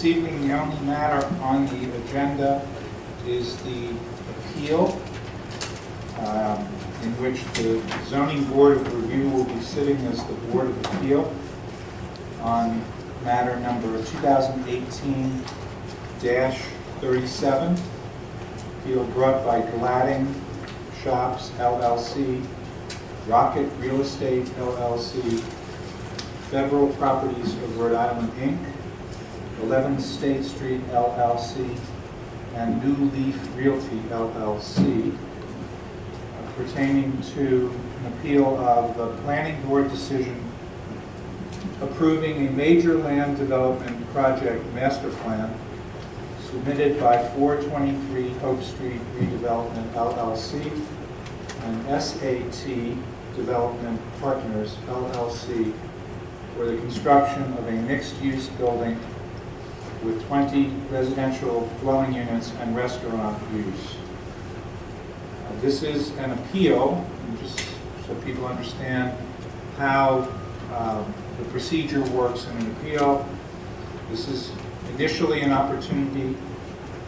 This evening, the only matter on the agenda is the appeal in which the Zoning Board of Review will be sitting as the Board of Appeal on matter number 2018-37, appeal brought by Gladding Shops, LLC, Rocket Real Estate, LLC, Federal Properties of Rhode Island, Inc., 11 State Street, LLC, and New Leaf Realty, LLC, pertaining to an appeal of the Planning Board decision approving a major land development project master plan submitted by 423 Hope Street Redevelopment, LLC, and SAT Development Partners, LLC, for the construction of a mixed-use building with 20 residential dwelling units and restaurant use. This is an appeal, and just so people understand how the procedure works in an appeal. This is initially an opportunity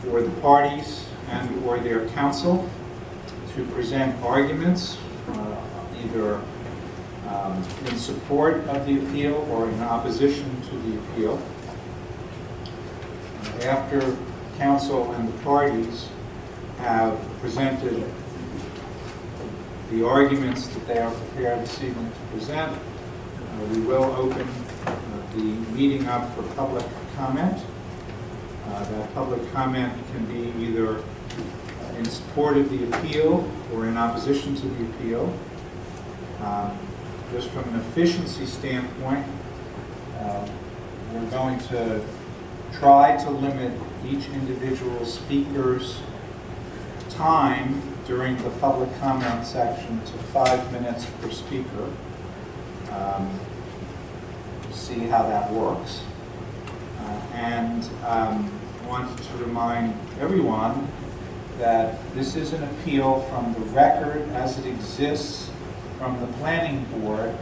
for the parties and or their counsel to present arguments, either in support of the appeal or in opposition to the appeal. After counsel and the parties have presented the arguments that they are prepared this evening to present, we will open the meeting up for public comment. That public comment can be either in support of the appeal or in opposition to the appeal. Just from an efficiency standpoint, we're going to try to limit each individual speaker's time during the public comment section to 5 minutes per speaker. See how that works. And I wanted to remind everyone that this is an appeal from the record as it exists from the Planning Board.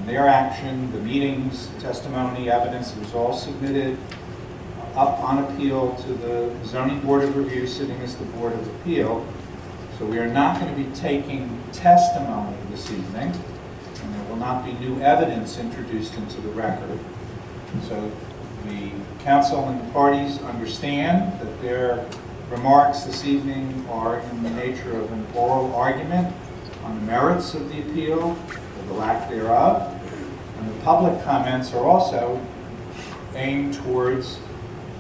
Their action, the meetings, testimony, evidence, it was all submitted up on appeal to the Zoning Board of Review, sitting as the Board of Appeal. So we are not going to be taking testimony this evening, and there will not be new evidence introduced into the record. So the council and the parties understand that their remarks this evening are in the nature of an oral argument on the merits of the appeal, or the lack thereof. And the public comments are also aimed towards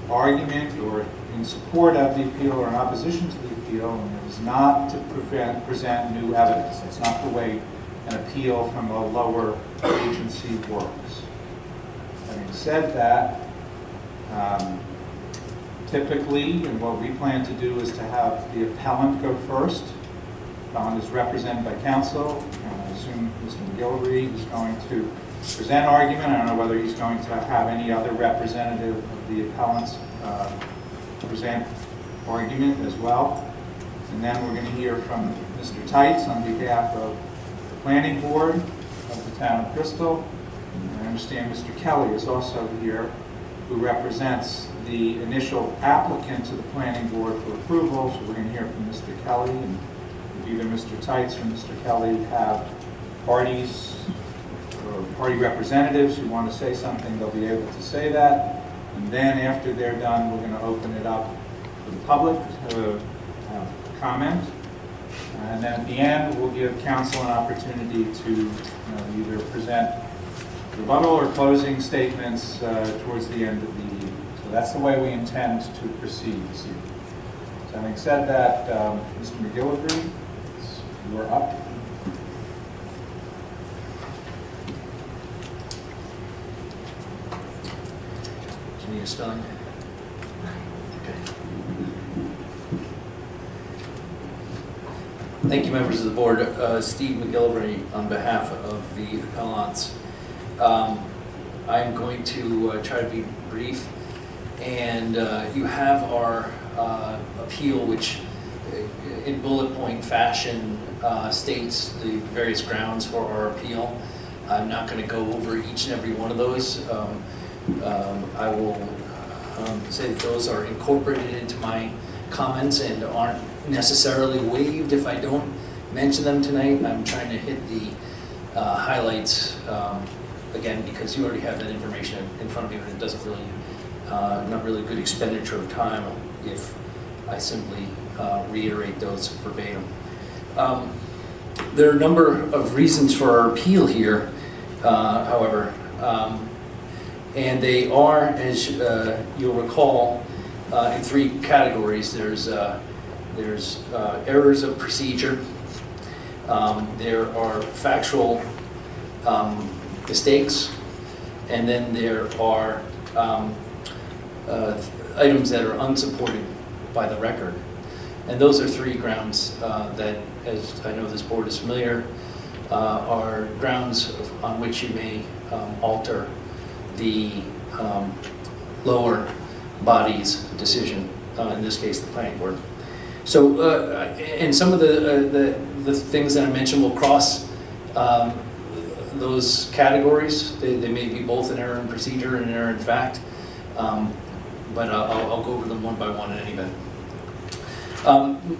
argument or in support of the appeal or in opposition to the appeal, and it is not to present new evidence. That's not the way an appeal from a lower agency works. Having said that, typically, and what we plan to do is to have the appellant go first. The appellant is represented by counsel, and I assume Mr. McGillivray is going to present argument. I don't know whether he's going to have any other representative of the appellants present argument as well. And then we're going to hear from Mr. Tights on behalf of the Planning Board of the town of Bristol. And I understand Mr. Kelly is also here, who represents the initial applicant to the Planning Board for approval. So we're going to hear from Mr. Kelly, and if either Mr. Tights or Mr. Kelly have parties or party representatives who want to say something, they'll be able to say that. And then after they're done, we're going to open it up to the public to comment. And then at the end, we'll give council an opportunity to either present rebuttal or closing statements towards the end of the evening. So that's the way we intend to proceed this evening. So having said that, Mr. McGillivray, you are up. Do you need a spelling? Okay. Thank you, members of the board. Steve McGillivray on behalf of the appellants. I'm going to try to be brief, and you have our appeal, which in bullet point fashion states the various grounds for our appeal. I'm not going to go over each and every one of those. I will say that those are incorporated into my comments and aren't necessarily waived if I don't mention them tonight. I'm trying to hit the highlights, again, because you already have that information in front of you, and it doesn't really, not really a good expenditure of time if I simply reiterate those verbatim. There are a number of reasons for our appeal here, however, and they are, as you'll recall, in three categories. There's errors of procedure, there are factual mistakes, and then there are items that are unsupported by the record. And those are three grounds that, as I know this board is familiar, are grounds on which you may alter the lower body's decision, in this case the planning board. So, and some of the things that I mentioned will cross those categories. They may be both an error in procedure and an error in fact, but I'll go over them one by one in any event.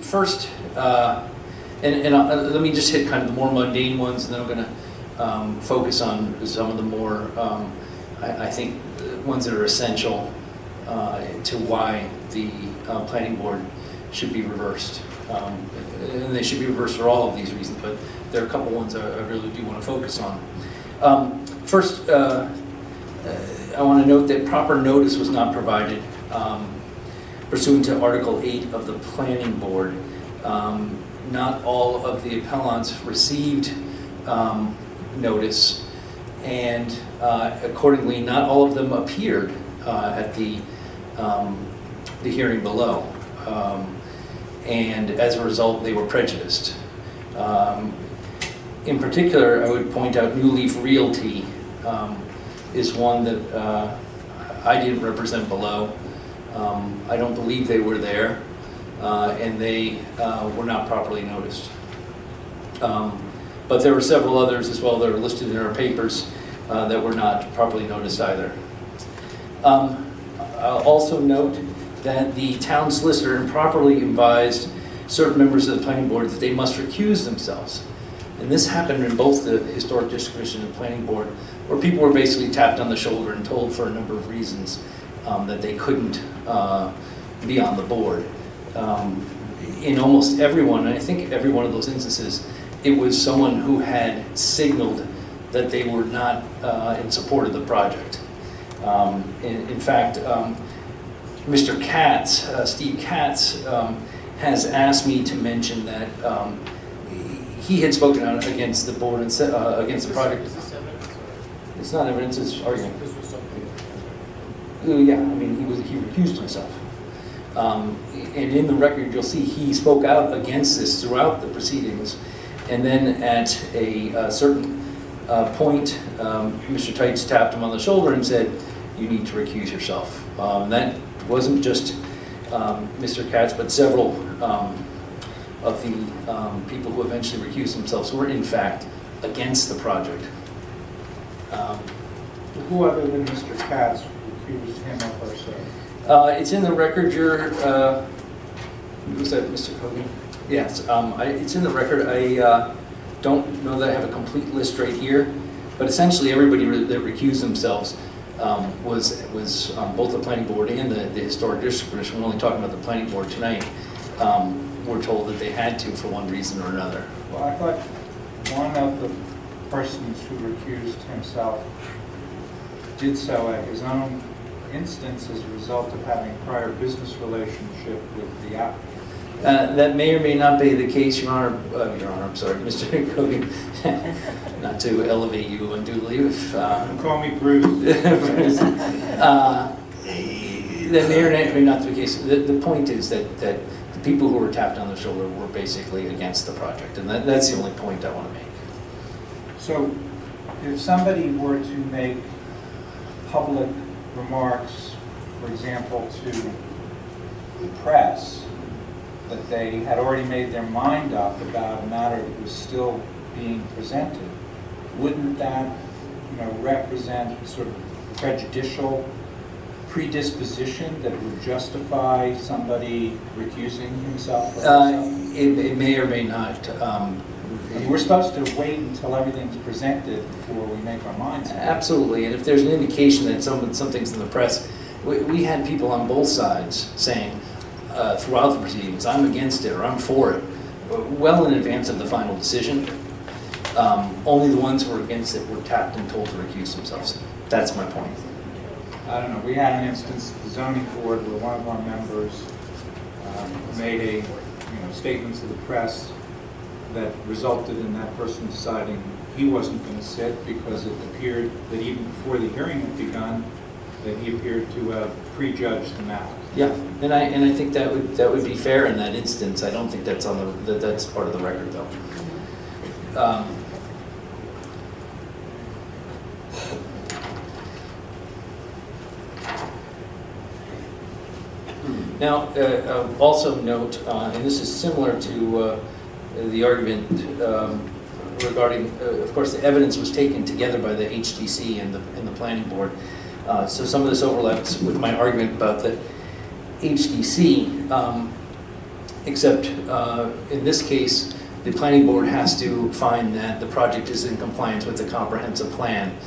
First, let me just hit kind of the more mundane ones, and then I'm going to focus on some of the more, I think, ones that are essential to why the planning board should be reversed. And they should be reversed for all of these reasons, but there are a couple ones I really do want to focus on. First, I want to note that proper notice was not provided pursuant to Article 8 of the Planning Board. Not all of the appellants received notice, and accordingly, not all of them appeared at the hearing below. And as a result, they were prejudiced. In particular, I would point out New Leaf Realty is one that I didn't represent below. I don't believe they were there, and they were not properly noticed. But there were several others as well that are listed in our papers that were not properly noticed either. I'll also note that the town solicitor improperly advised certain members of the planning board that they must recuse themselves. And this happened in both the Historic District Commission and Planning Board, where people were basically tapped on the shoulder and told for a number of reasons that they couldn't be on the board. In almost everyone, and I think every one of those instances, it was someone who had signaled that they were not in support of the project. In fact, Mr. Katz, Steve Katz, has asked me to mention that he had spoken out against the board and against the project. Is this evidence? It's not evidence, it's argument. This was something. Yeah, I mean, he recused himself. And in the record, you'll see he spoke out against this throughout the proceedings. And then at a certain point, Mr. Tights tapped him on the shoulder and said, "You need to recuse yourself." That wasn't just Mr. Katz, but several of the people who eventually recused themselves were in fact against the project. Who other than Mr. Katz recused him or herself? It's in the record. Was that Mr. Hogan? Yes, it's in the record. I don't know that I have a complete list right here, but essentially everybody that recused themselves was on both the planning board and the Historic District Commission. We're only talking about the planning board tonight. We're told that they had to for one reason or another. Well, I thought one of the persons who recused himself did so at his own instance as a result of having a prior business relationship with the applicant. That may or may not be the case, Your Honor. I'm sorry, Mr. Hogan. Not to elevate you unduly. Call me Bruce. That may or may not be the case. The point is that the people who were tapped on the shoulder were basically against the project, and that's the only point I want to make. So, if somebody were to make public remarks, for example, to the press, that they had already made their mind up about a matter that was still being presented, wouldn't that, represent sort of prejudicial predisposition that would justify somebody recusing himself? Or herself? It may or may not. We're supposed to wait until everything's presented before we make our minds up. Absolutely, and if there's an indication that something's in the press, we had people on both sides saying throughout the proceedings, I'm against it or I'm for it, well in advance of the final decision. Only the ones who were against it were tapped and told to recuse themselves. That's my point. I don't know, we had an instance at the zoning board where one of our members made statement to the press that resulted in that person deciding he wasn't going to sit because it appeared that even before the hearing had begun, that he appeared to have prejudged the matter. Yeah, and I think that would be fair in that instance. I don't think that's that's part of the record though. Now, also note, and this is similar to the argument regarding, of course, the evidence was taken together by the HDC and the planning board. So some of this overlaps with my argument about the HDC, except in this case, the planning board has to find that the project is in compliance with the comprehensive plan.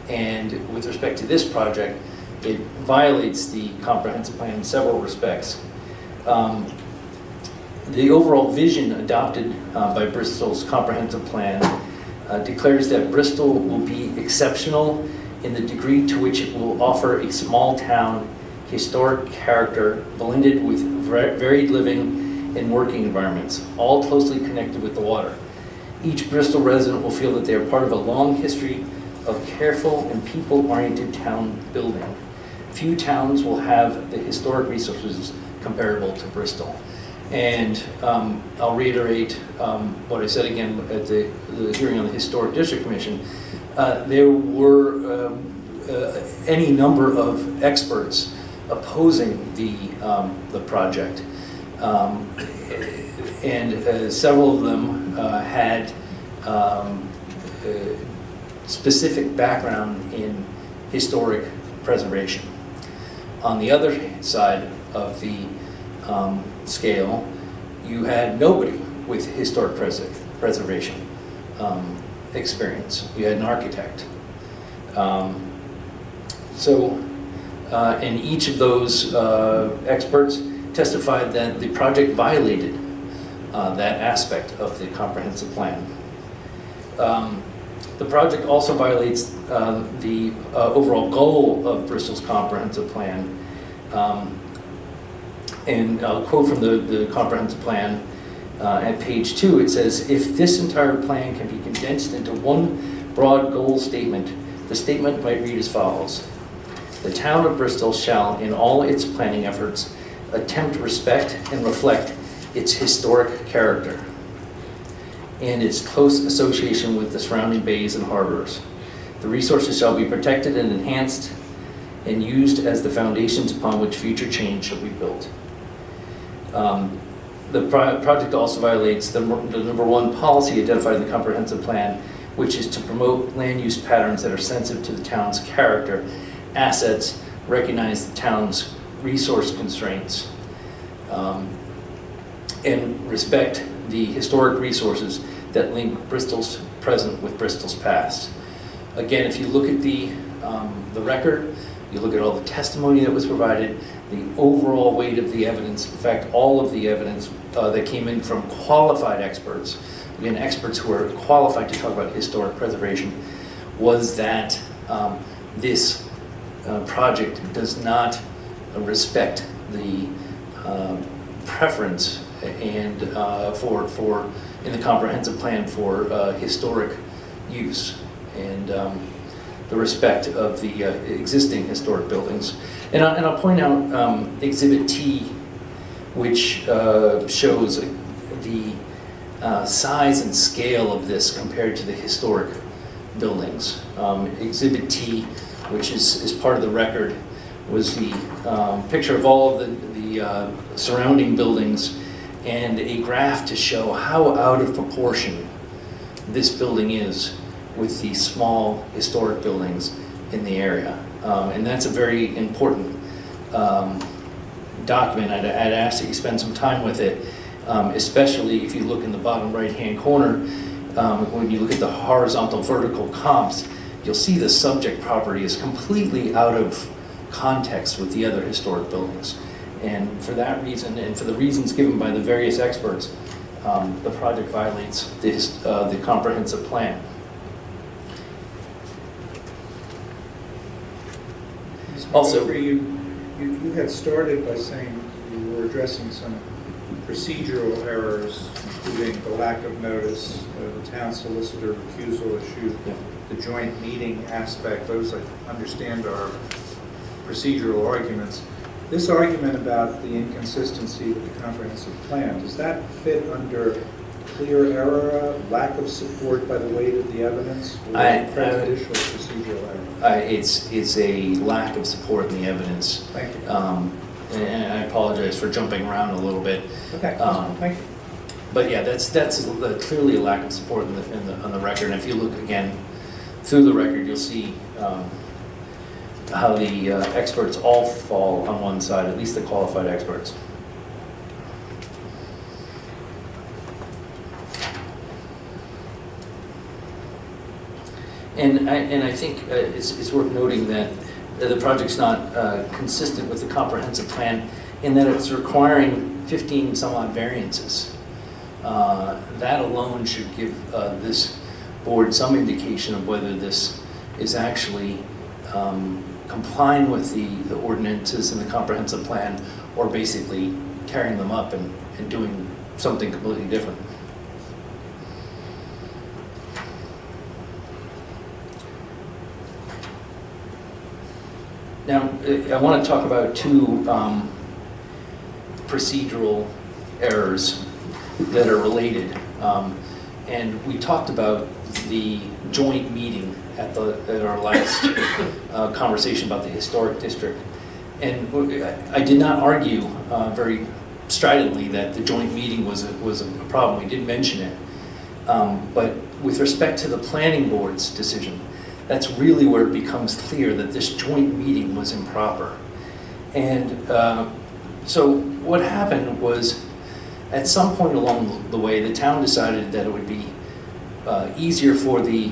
And with respect to this project, it violates the comprehensive plan in several respects. The overall vision adopted by Bristol's comprehensive plan declares that Bristol will be exceptional in the degree to which it will offer a small town historic character blended with varied living and working environments, all closely connected with the water. Each Bristol resident will feel that they are part of a long history of careful and people-oriented town building. Few towns will have the historic resources comparable to Bristol. And I'll reiterate what I said again at the hearing on the Historic District Commission. There were any number of experts opposing the project. And several of them had specific background in historic preservation. On the other side of the scale, you had nobody with historic preservation experience. You had an architect. And each of those experts testified that the project violated that aspect of the comprehensive plan. The project also violates the overall goal of Bristol's comprehensive plan. And I'll quote from the comprehensive plan at page 2. It says, if this entire plan can be condensed into one broad goal statement, the statement might read as follows. The town of Bristol shall, in all its planning efforts, attempt to respect and reflect its historic character and its close association with the surrounding bays and harbors. The resources shall be protected and enhanced and used as the foundations upon which future change shall be built. The project also violates the number one policy identified in the comprehensive plan, which is to promote land use patterns that are sensitive to the town's character, assets, recognize the town's resource constraints, and respect the historic resources that link Bristol's present with Bristol's past. Again, if you look at the record, you look at all the testimony that was provided, the overall weight of the evidence, in fact, all of the evidence that came in from qualified experts, again, experts who are qualified to talk about historic preservation, was that this project does not respect the preference and in the comprehensive plan for historic use and the respect of the existing historic buildings. And I'll point out Exhibit T, which shows the size and scale of this compared to the historic buildings. Exhibit T, which is part of the record, was the picture of all of the surrounding buildings and a graph to show how out of proportion this building is with the small historic buildings in the area. And that's a very important document, I'd ask that you spend some time with it, especially if you look in the bottom right-hand corner. When you look at the horizontal vertical comps, you'll see the subject property is completely out of context with the other historic buildings. And for that reason, and for the reasons given by the various experts, the project violates the comprehensive plan. Also, you had started by saying you were addressing some procedural errors, including the lack of notice, the town solicitor recusal issue, the joint meeting aspect. Those, I understand, are procedural arguments. This argument about the inconsistency with the comprehensive plan, does that fit under clear error, lack of support by the weight of the evidence, or prejudicial procedural error? It's a lack of support in the evidence. Thank you. And I apologize for jumping around a little bit. Okay, thank you. But yeah, that's clearly a lack of support on the record. And if you look again through the record, you'll see how the experts all fall on one side, at least the qualified experts. And I think it's worth noting that the project's not consistent with the comprehensive plan in that it's requiring 15 some odd variances. That alone should give this board some indication of whether this is actually complying with the ordinances in the comprehensive plan, or basically tearing them up and doing something completely different. Now, I want to talk about two procedural errors that are related. And we talked about the joint meeting at our last conversation about the historic district. And I did not argue very stridently that the joint meeting was a problem. We did mention it. But with respect to the planning board's decision, that's really where it becomes clear that this joint meeting was improper. And so what happened was, at some point along the way, the town decided that it would be easier for the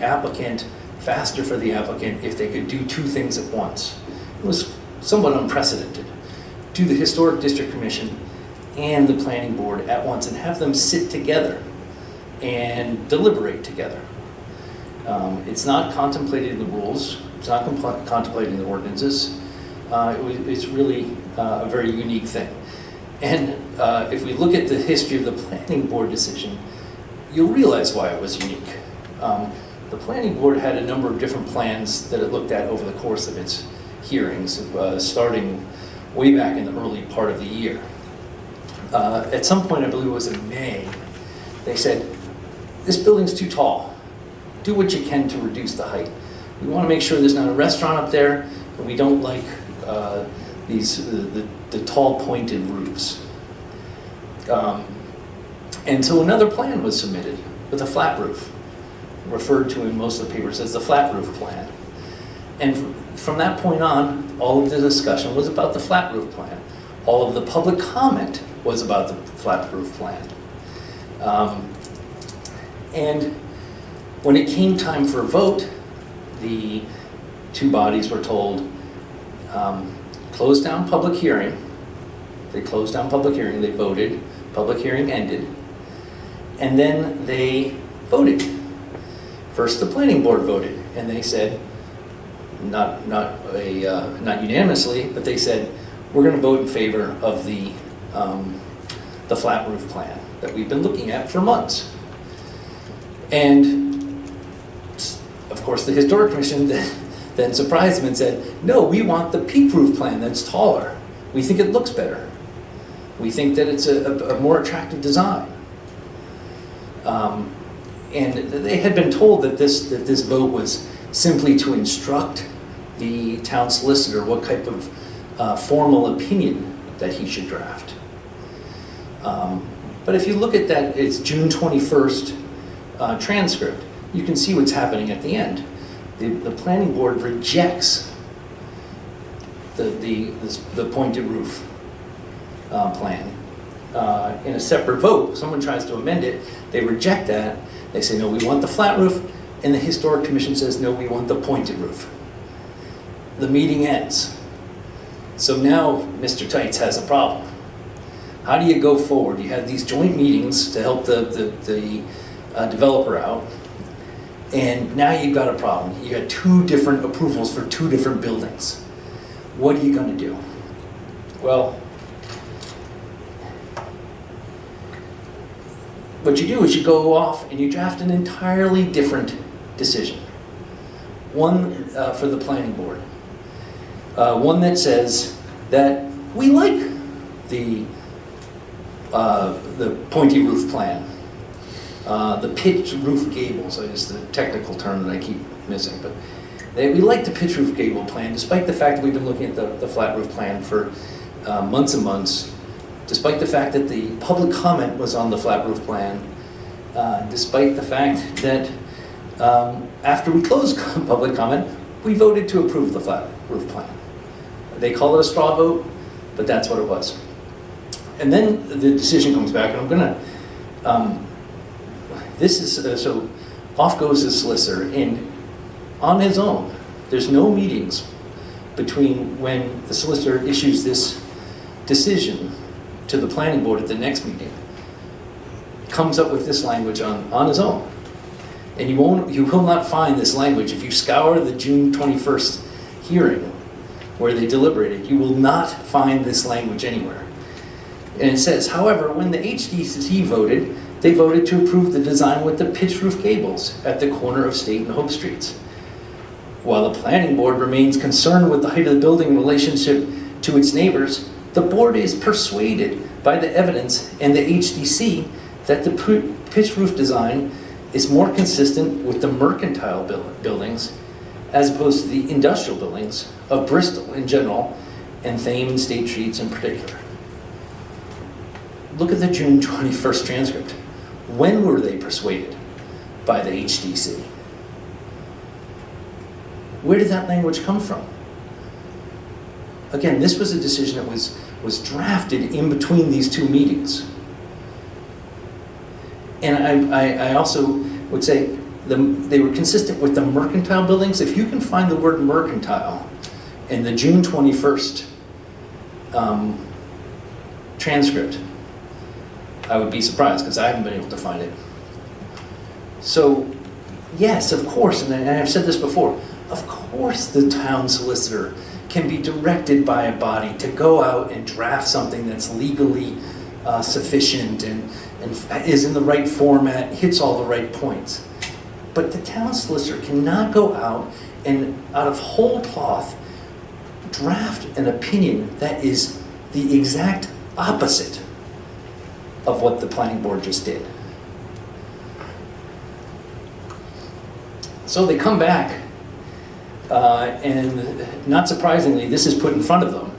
applicant, faster for the applicant, if they could do two things at once. It was somewhat unprecedented. Do the Historic District Commission and the Planning Board at once and have them sit together and deliberate together. It's not contemplated in the rules, it's not contemplated in the ordinances. It's really a very unique thing. And if we look at the history of the Planning Board decision, you'll realize why it was unique. The Planning Board had a number of different plans that it looked at over the course of its hearings, starting way back in the early part of the year. At some point, I believe it was in May, they said, this building's too tall. Do what you can to reduce the height. We want to make sure there's not a restaurant up there, and we don't like the tall pointed roofs. And so another plan was submitted with a flat roof, referred to in most of the papers as the flat roof plan. And from that point on, all of the discussion was about the flat roof plan. All of the public comment was about the flat roof plan. And when it came time for a vote, the two bodies were told, close down public hearing. They closed down public hearing, they voted, public hearing ended, and then they voted. First, the planning board voted, and they said, not unanimously, but they said, we're going to vote in favor of the flat roof plan that we've been looking at for months. And of course, the Historic Commission then surprised them and said, no, we want the peak roof plan that's taller. We think it looks better. We think that it's a more attractive design. And they had been told that this vote was simply to instruct the town solicitor what type of formal opinion that he should draft. But if you look at that, it's June 21st transcript, you can see what's happening at the end. The planning board rejects the pointed roof plan in a separate vote. Someone tries to amend it, they reject that. They say, no, we want the flat roof, and the Historic Commission says, no, we want the pointed roof. The meeting ends. So now Mr. Tights has a problem. How do you go forward? You have these joint meetings to help the developer out, and now you've got a problem. You got two different approvals for two different buildings. What are you going to do? Well, what you do is you go off and you draft an entirely different decision. One for the planning board. One that says that we like the pointy roof plan. The pitched roof gables is the technical term that I keep missing, but we like the pitched roof gable plan, despite the fact that we've been looking at the flat roof plan for months and months, despite the fact that the public comment was on the flat roof plan, despite the fact that after we closed public comment, we voted to approve the flat roof plan. They call it a straw vote, but that's what it was. And then the decision comes back, and I'm gonna, this is, so off goes the solicitor, and on his own, there's no meetings between when the solicitor issues this decision to the planning board at the next meeting, comes up with this language on his own. And you will not find this language. If you scour the June 21st hearing where they deliberated, you will not find this language anywhere. And it says, however, when the HDC voted, they voted to approve the design with the pitched roof gables at the corner of State and Hope Streets. While the planning board remains concerned with the height of the building in relationship to its neighbors, the board is persuaded by the evidence and the HDC that the pitched roof design is more consistent with the mercantile buildings as opposed to the industrial buildings of Bristol in general and Thames and State Streets in particular. Look at the June 21st transcript. When were they persuaded by the HDC? Where did that language come from? Again, this was a decision that was drafted in between these two meetings. And I also would say they were consistent with the mercantile buildings. If you can find the word mercantile in the June 21st transcript, I would be surprised, because I haven't been able to find it. So, yes, of course, and I've said this before, of course the town solicitor can be directed by a body to go out and draft something that's legally sufficient and is in the right format, hits all the right points. But the town solicitor cannot go out and, out of whole cloth, draft an opinion that is the exact opposite of what the planning board just did. So they come back, and not surprisingly, this is put in front of them,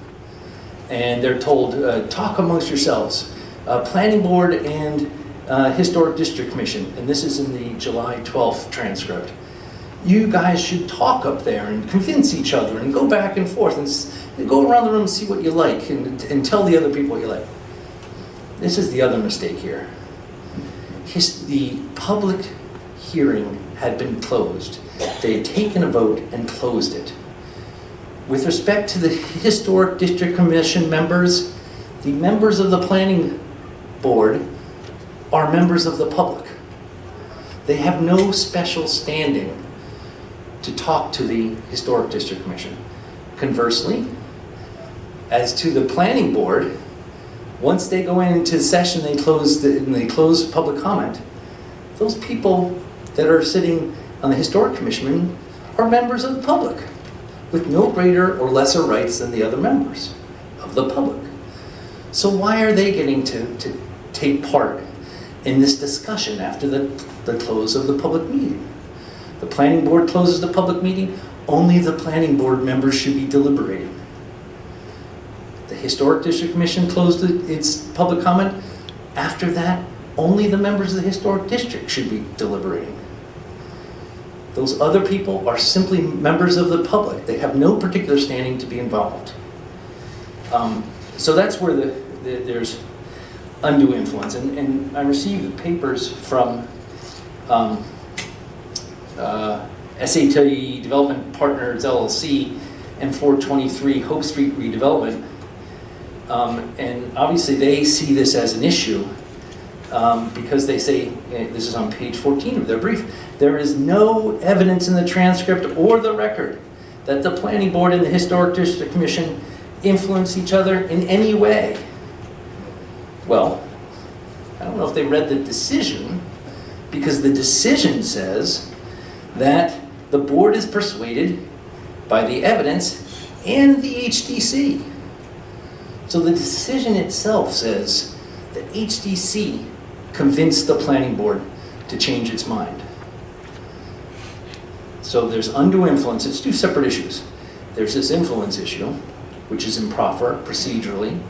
and they're told, talk amongst yourselves. Planning board and Historic District Commission, and this is in the July 12th transcript. You guys should talk up there and convince each other and go back and forth and go around the room and see what you like and tell the other people what you like. This is the other mistake here. The public hearing had been closed. They had taken a vote and closed it. With respect to the Historic District Commission members, the members of the planning board are members of the public. They have no special standing to talk to the Historic District Commission. Conversely, as to the planning board, once they go into session, they close public comment. Those people that are sitting on the Historic Commission are members of the public with no greater or lesser rights than the other members of the public. So why are they getting to take part in this discussion after the close of the public meeting? The planning board closes the public meeting, only the planning board members should be deliberating. The Historic District Commission closed its public comment. After that, only the members of the Historic District should be deliberating. Those other people are simply members of the public. They have no particular standing to be involved. So that's where there's undue influence. And I received papers from SAT Development Partners LLC and 423 Hope Street redevelopment. And obviously they see this as an issue because they say, this is on page 14 of their brief, there is no evidence in the transcript or the record that the Planning Board and the Historic District Commission influence each other in any way. Well, I don't know if they read the decision, because the decision says that the board is persuaded by the evidence and the HDC. So the decision itself says that HDC convinced the planning board to change its mind. So there's undue influence. It's two separate issues. There's this influence issue, which is improper procedurally,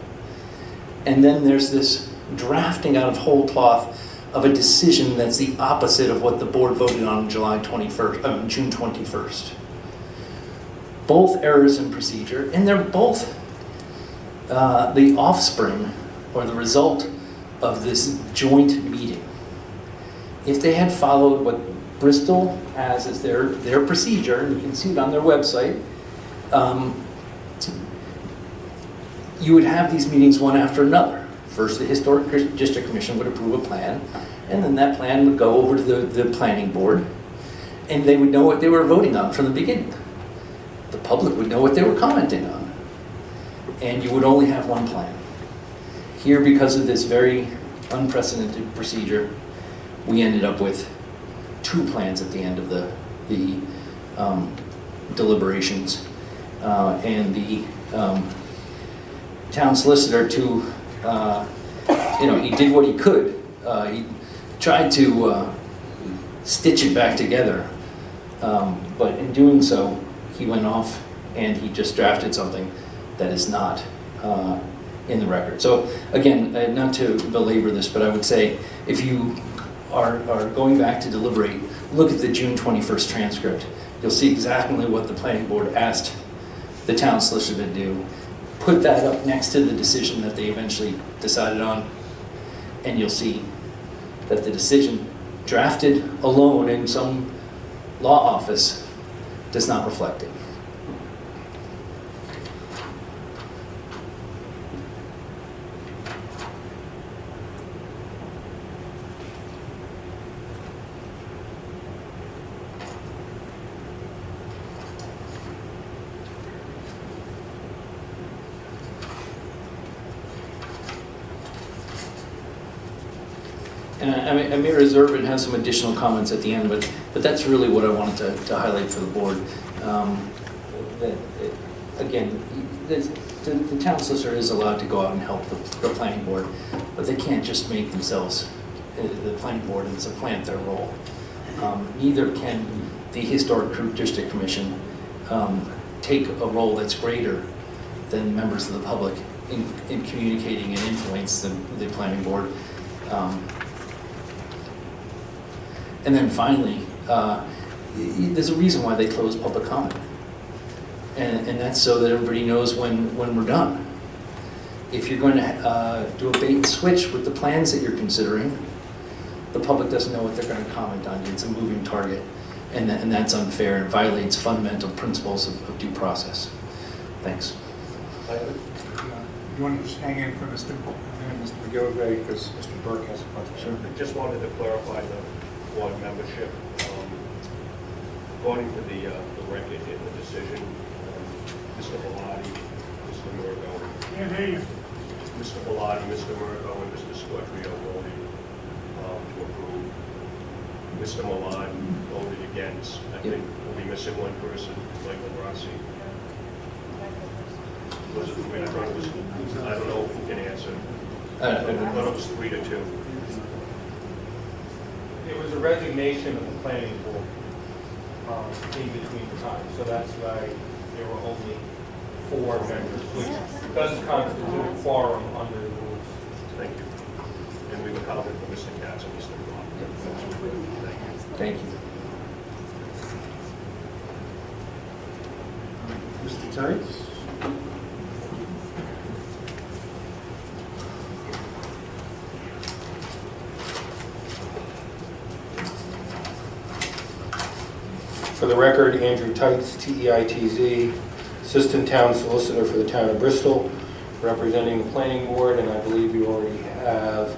and then there's this drafting out of whole cloth of a decision that's the opposite of what the board voted on June 21st. Both errors in procedure, and they're both the offspring or the result of this joint meeting. If they had followed what Bristol has as their procedure, and you can see it on their website, you would have these meetings one after another. First, the Historic District Commission would approve a plan, and then that plan would go over to the planning board, and they would know what they were voting on from the beginning. The public would know what they were commenting on, and you would only have one plan. Here, because of this very unprecedented procedure, we ended up with two plans at the end of the deliberations, and the town solicitor he did what he could. He tried to stitch it back together, but in doing so, he went off and he just drafted something that is not in the record. So again, not to belabor this, but I would say if you are going back to deliberate, look at the June 21st transcript. You'll see exactly what the planning board asked the town solicitor to do. Put that up next to the decision that they eventually decided on, and you'll see that the decision drafted alone in some law office does not reflect it. And I may reserve and have some additional comments at the end, but that's really what I wanted to highlight for the board. Again, the town solicitor is allowed to go out and help the planning board, but they can't just make themselves the planning board and supplant their role. Neither can the Historic District Commission take a role that's greater than members of the public in communicating and influence the planning board. And then finally, there's a reason why they close public comment. And that's so that everybody knows when we're done. If you're going to do a bait and switch with the plans that you're considering, the public doesn't know what they're going to comment on. It's a moving target, and that's unfair and violates fundamental principles of due process. Thanks. You want to just hang in for Mr. McGillivray, because Mr. Burke has a question. Sure. I just wanted to clarify the board membership. According to the record in the decision, Mr. Bellotti, Mr. Murgo, Mr. Bellotti, Mr. Murgo, and Mr. Squadrio voted to approve. Mr. Milan voted against. I think we'll be missing one person, Michael Rossi. Was it, I don't know if you can answer. I thought it was 3-2. It was a resignation of the planning board in between times, so that's why there were only 4 members, which does constitute a quorum under the rules. Thank you. And we were counted for Mr. Katz and Mr. Block. Thank you. Mr. Tights? For the record, Andrew Teitz, T-E-I-T-Z, Assistant Town Solicitor for the Town of Bristol, representing the Planning Board, and I believe you already have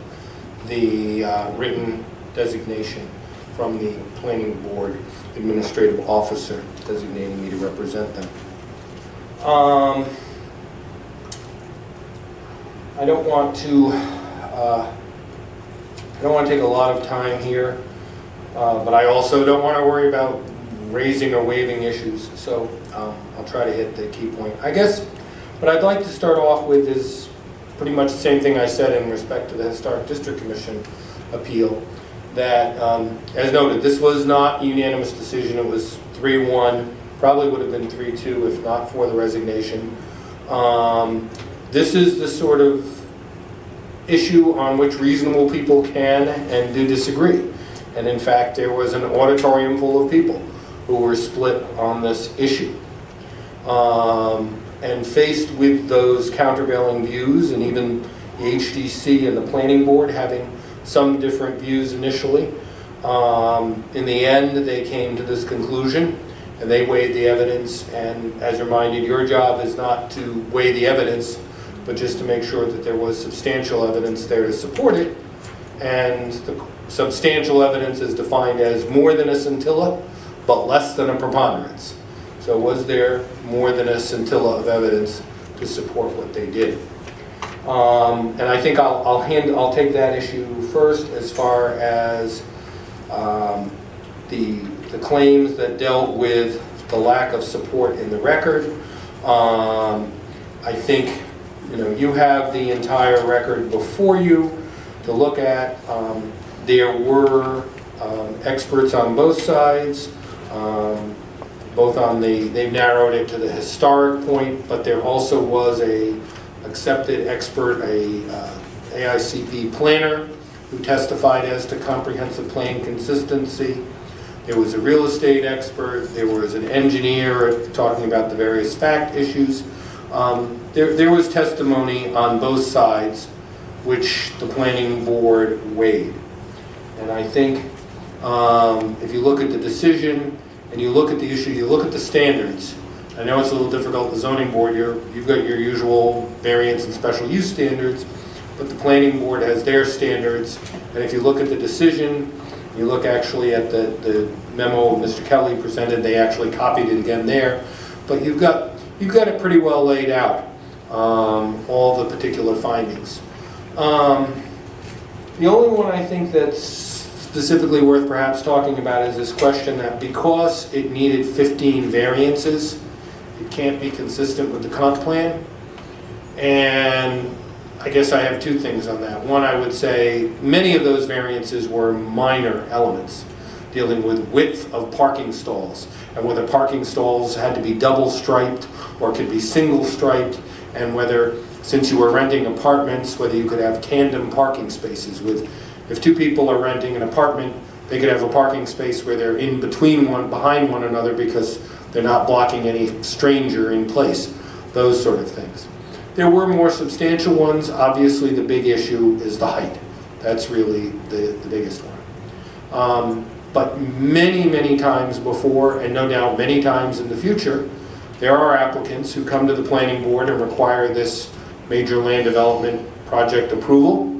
the written designation from the Planning Board Administrative Officer designating me to represent them. I don't want to take a lot of time here, but I also don't want to worry about raising or waiving issues, so I'll try to hit the key point. I guess what I'd like to start off with is pretty much the same thing I said in respect to the Historic District Commission appeal, that, as noted, this was not a unanimous decision. It was 3-1, probably would have been 3-2 if not for the resignation. This is the sort of issue on which reasonable people can and do disagree. And in fact, there was an auditorium full of people who were split on this issue. And faced with those countervailing views, and even the HDC and the Planning Board having some different views initially, in the end they came to this conclusion, and they weighed the evidence. And as reminded, your job is not to weigh the evidence, but just to make sure that there was substantial evidence there to support it. And the substantial evidence is defined as more than a scintilla, but less than a preponderance. So was there more than a scintilla of evidence to support what they did? And I think I'll take that issue first as far as the claims that dealt with the lack of support in the record. I think you have the entire record before you to look at. There were experts on both sides, both on they've narrowed it to the historic point, but there also was a accepted expert, a AICP planner, who testified as to comprehensive plan consistency. There was a real estate expert. There was an engineer talking about the various fact issues. There was testimony on both sides, which the Planning Board weighed. And I think if you look at the decision and you look at the issue, you look at the standards. I know it's a little difficult, the zoning board, you've got your usual variance and special use standards, but the Planning Board has their standards. And if you look at the decision, you look actually at the memo Mr. Kelly presented, they actually copied it again there. But you've got it pretty well laid out, all the particular findings. The only one I think that's specifically worth perhaps talking about is this question that because it needed 15 variances, it can't be consistent with the comp plan. And I guess I have two things on that. One, I would say many of those variances were minor elements dealing with width of parking stalls, and whether parking stalls had to be double striped or could be single striped, and whether, since you were renting apartments, whether you could have tandem parking spaces with, if two people are renting an apartment, they could have a parking space where they're in between behind one another because they're not blocking any stranger in place, those sort of things. There were more substantial ones. Obviously the big issue is the height. That's really the biggest one. But many times before, and no doubt many times in the future, there are applicants who come to the Planning Board and require this major land development project approval,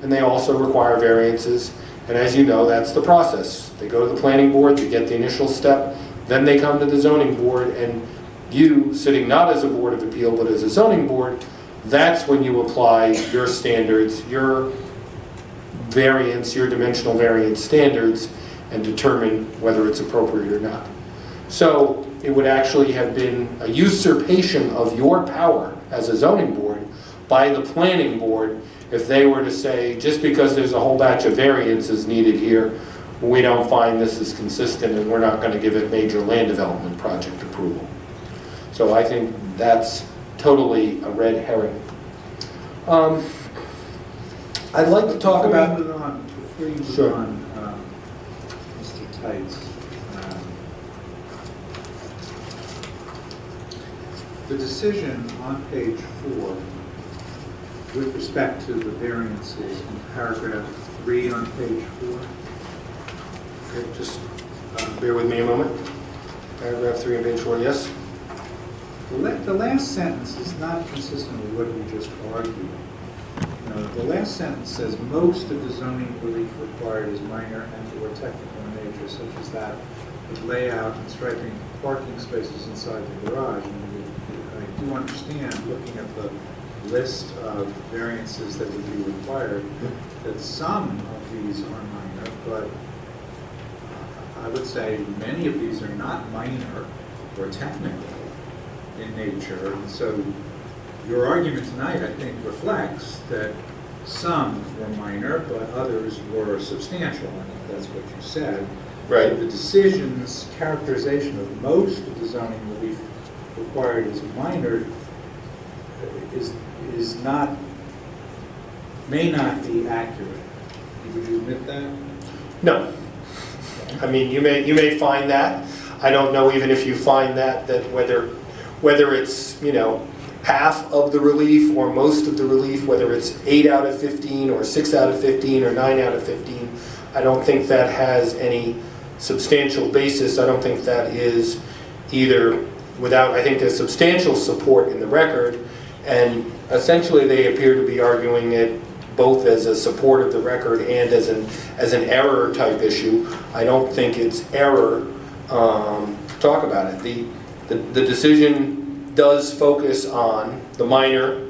and they also require variances. And as you know, that's the process. They go to the Planning Board, they get the initial step, then they come to the Zoning Board, and you, sitting not as a Board of Appeal but as a Zoning Board, that's when you apply your standards, your variance, your dimensional variance standards, and determine whether it's appropriate or not. So it would actually have been a usurpation of your power as a Zoning Board by the Planning Board if they were to say, just because there's a whole batch of variances needed here, we don't find this is consistent and we're not going to give it major land development project approval. So I think that's totally a red herring. I'd like to talk about... Before you move Sure. on, Mr. Tights, the decision on page 4 with respect to the variances in paragraph 3 on page 4. Okay, just bear with me a moment. Paragraph 3 on page 4, yes? The last sentence is not consistent with what we just argued. You know, the last sentence says most of the zoning relief required is minor and/or technical in nature, such as that with layout and striking parking spaces inside the garage. And I do understand, looking at the list of variances that would be required, that some of these are minor, but I would say many of these are not minor or technical in nature. And so your argument tonight, I think, reflects that some were minor, but others were substantial. I think that's what you said. Right. The decision's characterization of most of the zoning relief required as minor is not, may not be accurate. Would you admit that? No. I mean, you may find that. I don't know even if you find that whether it's, you know, half of the relief or most of the relief, whether it's 8 out of 15 or 6 out of 15 or 9 out of 15, I don't think that has any substantial basis. I don't think that is either without, I think there's substantial support in the record, and essentially they appear to be arguing it both as a support of the record and as an error type issue. I don't think it's error to talk about it. The decision does focus on the minor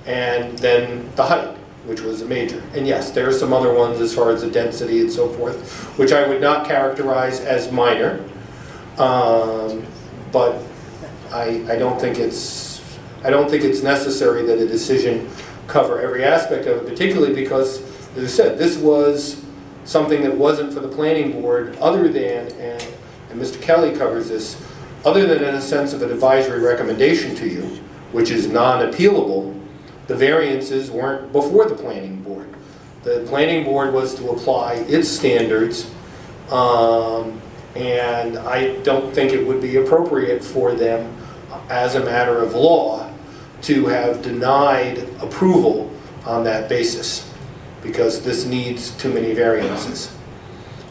and then the height, which was a major. And yes, there are some other ones as far as the density and so forth, which I would not characterize as minor. But I don't think it's necessary that a decision cover every aspect of it, particularly because, as I said, this was something that wasn't for the planning board other than, and Mr. Kelly covers this, other than in a sense of an advisory recommendation to you, which is non-appealable. The variances weren't before the planning board. The planning board was to apply its standards, and I don't think it would be appropriate for them, as a matter of law, to have denied approval on that basis, because this needs too many variances.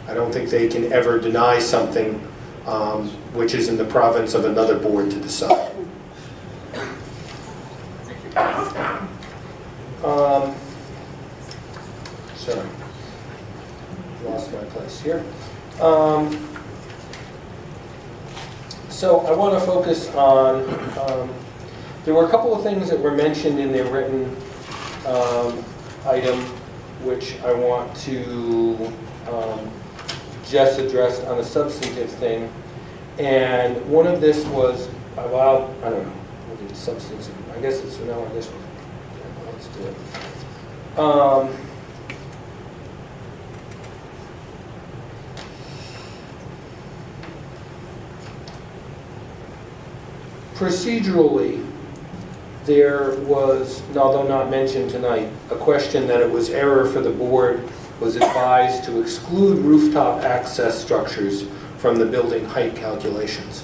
I don't think they can ever deny something which is in the province of another board to decide. Sorry, lost my place here. So I want to focus on, there were a couple of things that were mentioned in the written item, which I want to just address on a substantive thing. And one of this was about, I don't know, what is substantive? I guess it's no on this one. Let's do it. Procedurally, there was, although not mentioned tonight, a question that it was error for the board was advised to exclude rooftop access structures from the building height calculations.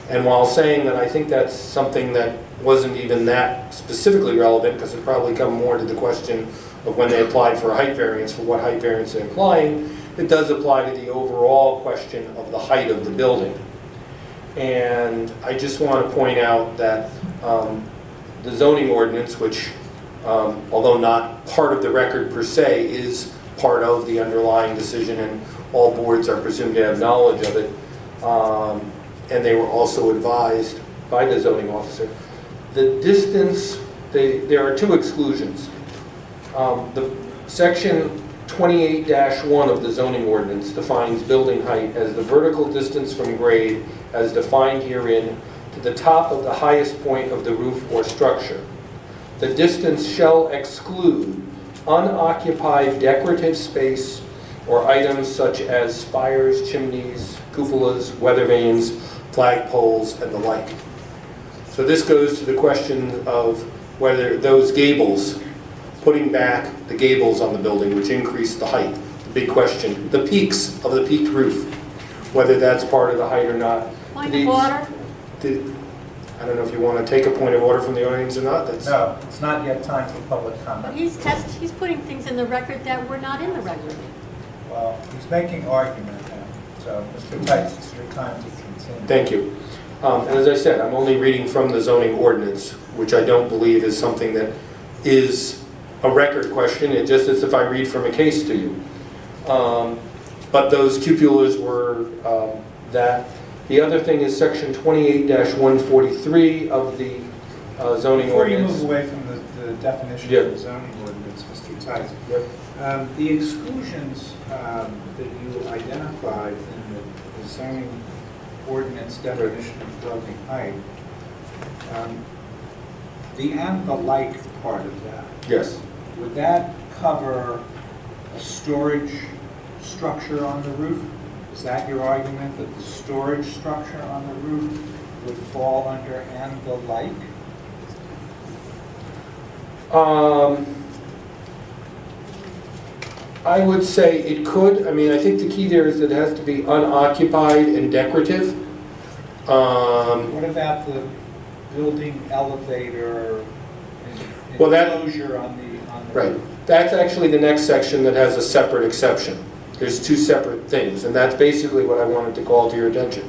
And while saying that I think that's something that wasn't even that specifically relevant, because it probably come more to the question of when they applied for a height variance, for what height variance they're applying, it does apply to the overall question of the height of the building. And I just want to point out that the zoning ordinance, which, although not part of the record per se, is part of the underlying decision, and all boards are presumed to have knowledge of it. And they were also advised by the zoning officer. The distance, there are two exclusions. The section 28-1 of the zoning ordinance defines building height as the vertical distance from grade as defined herein to the top of the highest point of the roof or structure. The distance shall exclude unoccupied decorative space or items such as spires, chimneys, cupolas, weather vanes, flagpoles, and the like. So this goes to the question of whether those gables, putting back the gables on the building, which increase the height, the big question, the peaks of the peaked roof, whether that's part of the height or not. Point of order? I don't know if you want to take a point of order from the audience or not. No, it's not yet time for public But comment. he's putting things in the record that were not in the record. Well, he's making argument now. So, Mr. Tice, it's your time to continue. Thank you. And as I said, I'm only reading from the zoning ordinance, which I don't believe is something that is a record question. It just is if I read from a case to you. But those cupulas were that. The other thing is section 28-143 of the zoning Before you ordinance. move away from the definition Yeah. of the zoning ordinance, Mr. Tice, Yep. the exclusions that you identified in the zoning ordinance definition of building height, the and the like part of that, Yes. would that cover a storage structure on the roof? Is that your argument, that the storage structure on the roof would fall under and the like? I would say it could. I mean, I think the key there is that it has to be unoccupied and decorative. What about the building elevator Well, that- enclosure on the Right. That's actually the next section that has a separate exception. There's two separate things, and that's basically what I wanted to call to your attention.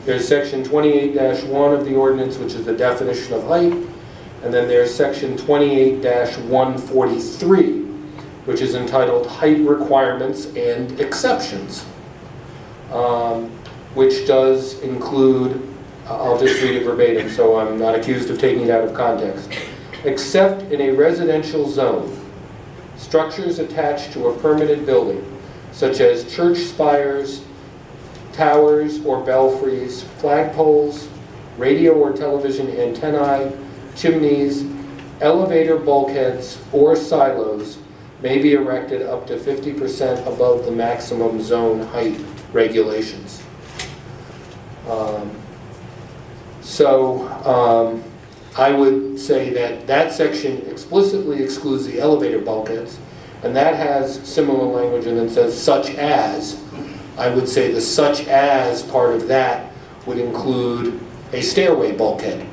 There's section 28-1 of the ordinance, which is the definition of height, and then there's section 28-143, which is entitled Height Requirements and Exceptions, which does include, I'll just read it verbatim so I'm not accused of taking it out of context. Except in a residential zone, structures attached to a permanent building, such as church spires, towers or belfries, flagpoles, radio or television antennae, chimneys, elevator bulkheads, or silos, may be erected up to 50% above the maximum zone height regulations. I would say that that section explicitly excludes the elevator bulkheads, and that has similar language and then says such as. I would say the such as part of that would include a stairway bulkhead.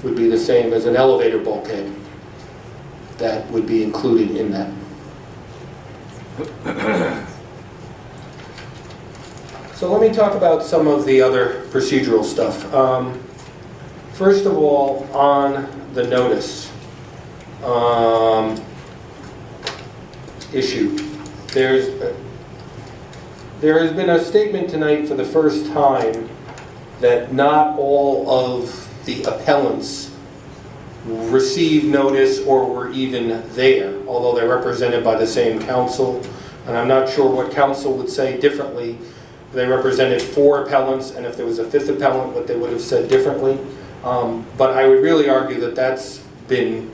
Would be the same as an elevator bulkhead. That would be included in that. So let me talk about some of the other procedural stuff. First of all, on the notice issue, there has been a statement tonight for the first time that not all of the appellants received notice or were even there, although they're represented by the same council. And I'm not sure what council would say differently. They represented 4 appellants, and if there was a 5th appellant, what they would have said differently. But I would really argue that that's been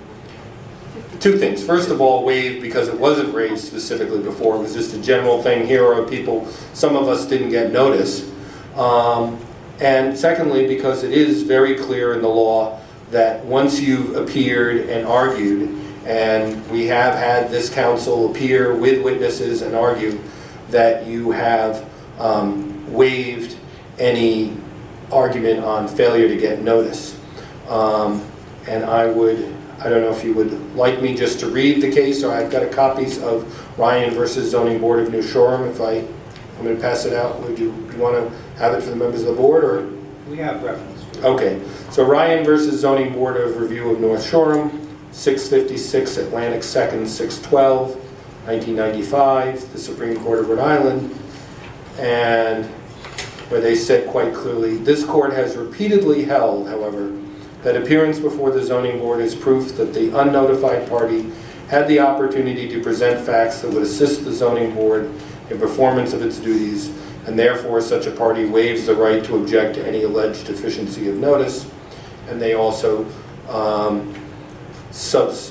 two things. First of all, waived because it wasn't raised specifically before. It was just a general thing. Here are people, some of us didn't get notice. And secondly, because it is very clear in the law that once you've appeared and argued, and we have had this council appear with witnesses and argue, that you have waived any argument on failure to get notice. And I don't know if you would like me just to read the case, or I've got copies of Ryan versus Zoning Board of New Shoreham. I'm going to pass it out. Would you want to have it for the members of the board, or? We have reference to it. Okay. So Ryan versus Zoning Board of Review of North Shoreham, 656 Atlantic 2nd, 612, 1995, the Supreme Court of Rhode Island, and where they said quite clearly, this court has repeatedly held, however, that appearance before the zoning board is proof that the unnotified party had the opportunity to present facts that would assist the zoning board in performance of its duties, and therefore such a party waives the right to object to any alleged deficiency of notice. And they also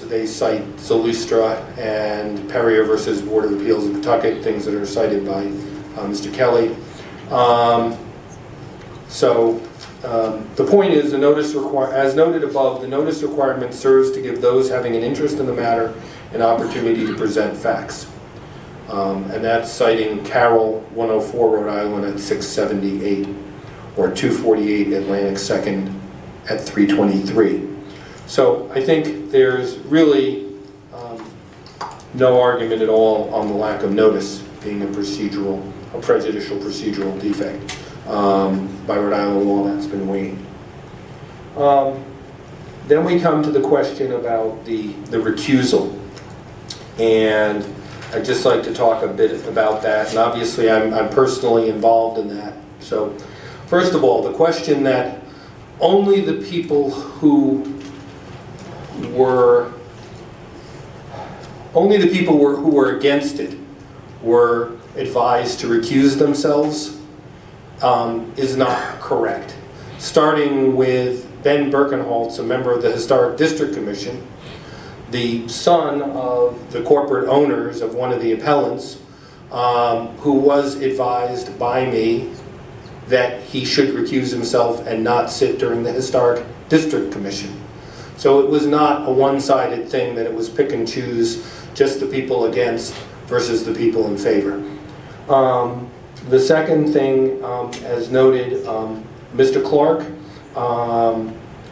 they cite Zalustra and Perrier versus Board of Appeals of Pawtucket, things that are cited by Mr. Kelly. The point is, the notice as noted above, the notice requirement serves to give those having an interest in the matter an opportunity to present facts. And that's citing Carroll, 104 Rhode Island at 678, or 248 Atlantic 2nd at 323. So I think there's really no argument at all on the lack of notice being a procedural a prejudicial procedural defect. By Rhode Island law, that's been waived. Then we come to the question about the recusal. And I'd just like to talk a bit about that. And obviously, I'm personally involved in that. So, first of all, the question that only the people who were against it were advised to recuse themselves is not correct. Starting with Ben Birkenholtz, a member of the Historic District Commission, the son of the corporate owners of one of the appellants, who was advised by me that he should recuse himself and not sit during the Historic District Commission. So it was not a one-sided thing that it was pick and choose just the people against versus the people in favor. The second thing, as noted, Mr. Clark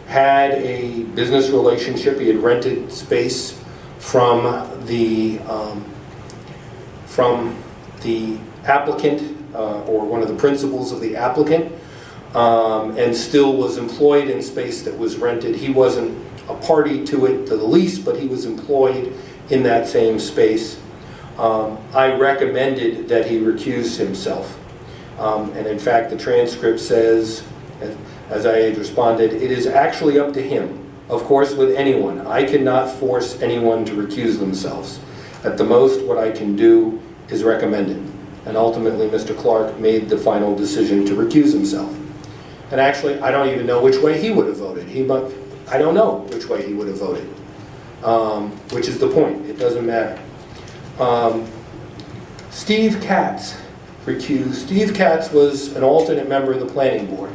had a business relationship. He had rented space from the applicant or one of the principals of the applicant, and still was employed in space that was rented. He wasn't a party to it, to the lease, but he was employed in that same space. I recommended that he recuse himself. And in fact, the transcript says, as I had responded, it is actually up to him. Of course, with anyone. I cannot force anyone to recuse themselves. At the most, what I can do is recommend it. And ultimately, Mr. Clark made the final decision to recuse himself. And actually, I don't even know which way he would have voted. I don't know which way he would have voted, which is the point. It doesn't matter. Steve Katz recused. Steve Katz was an alternate member of the planning board.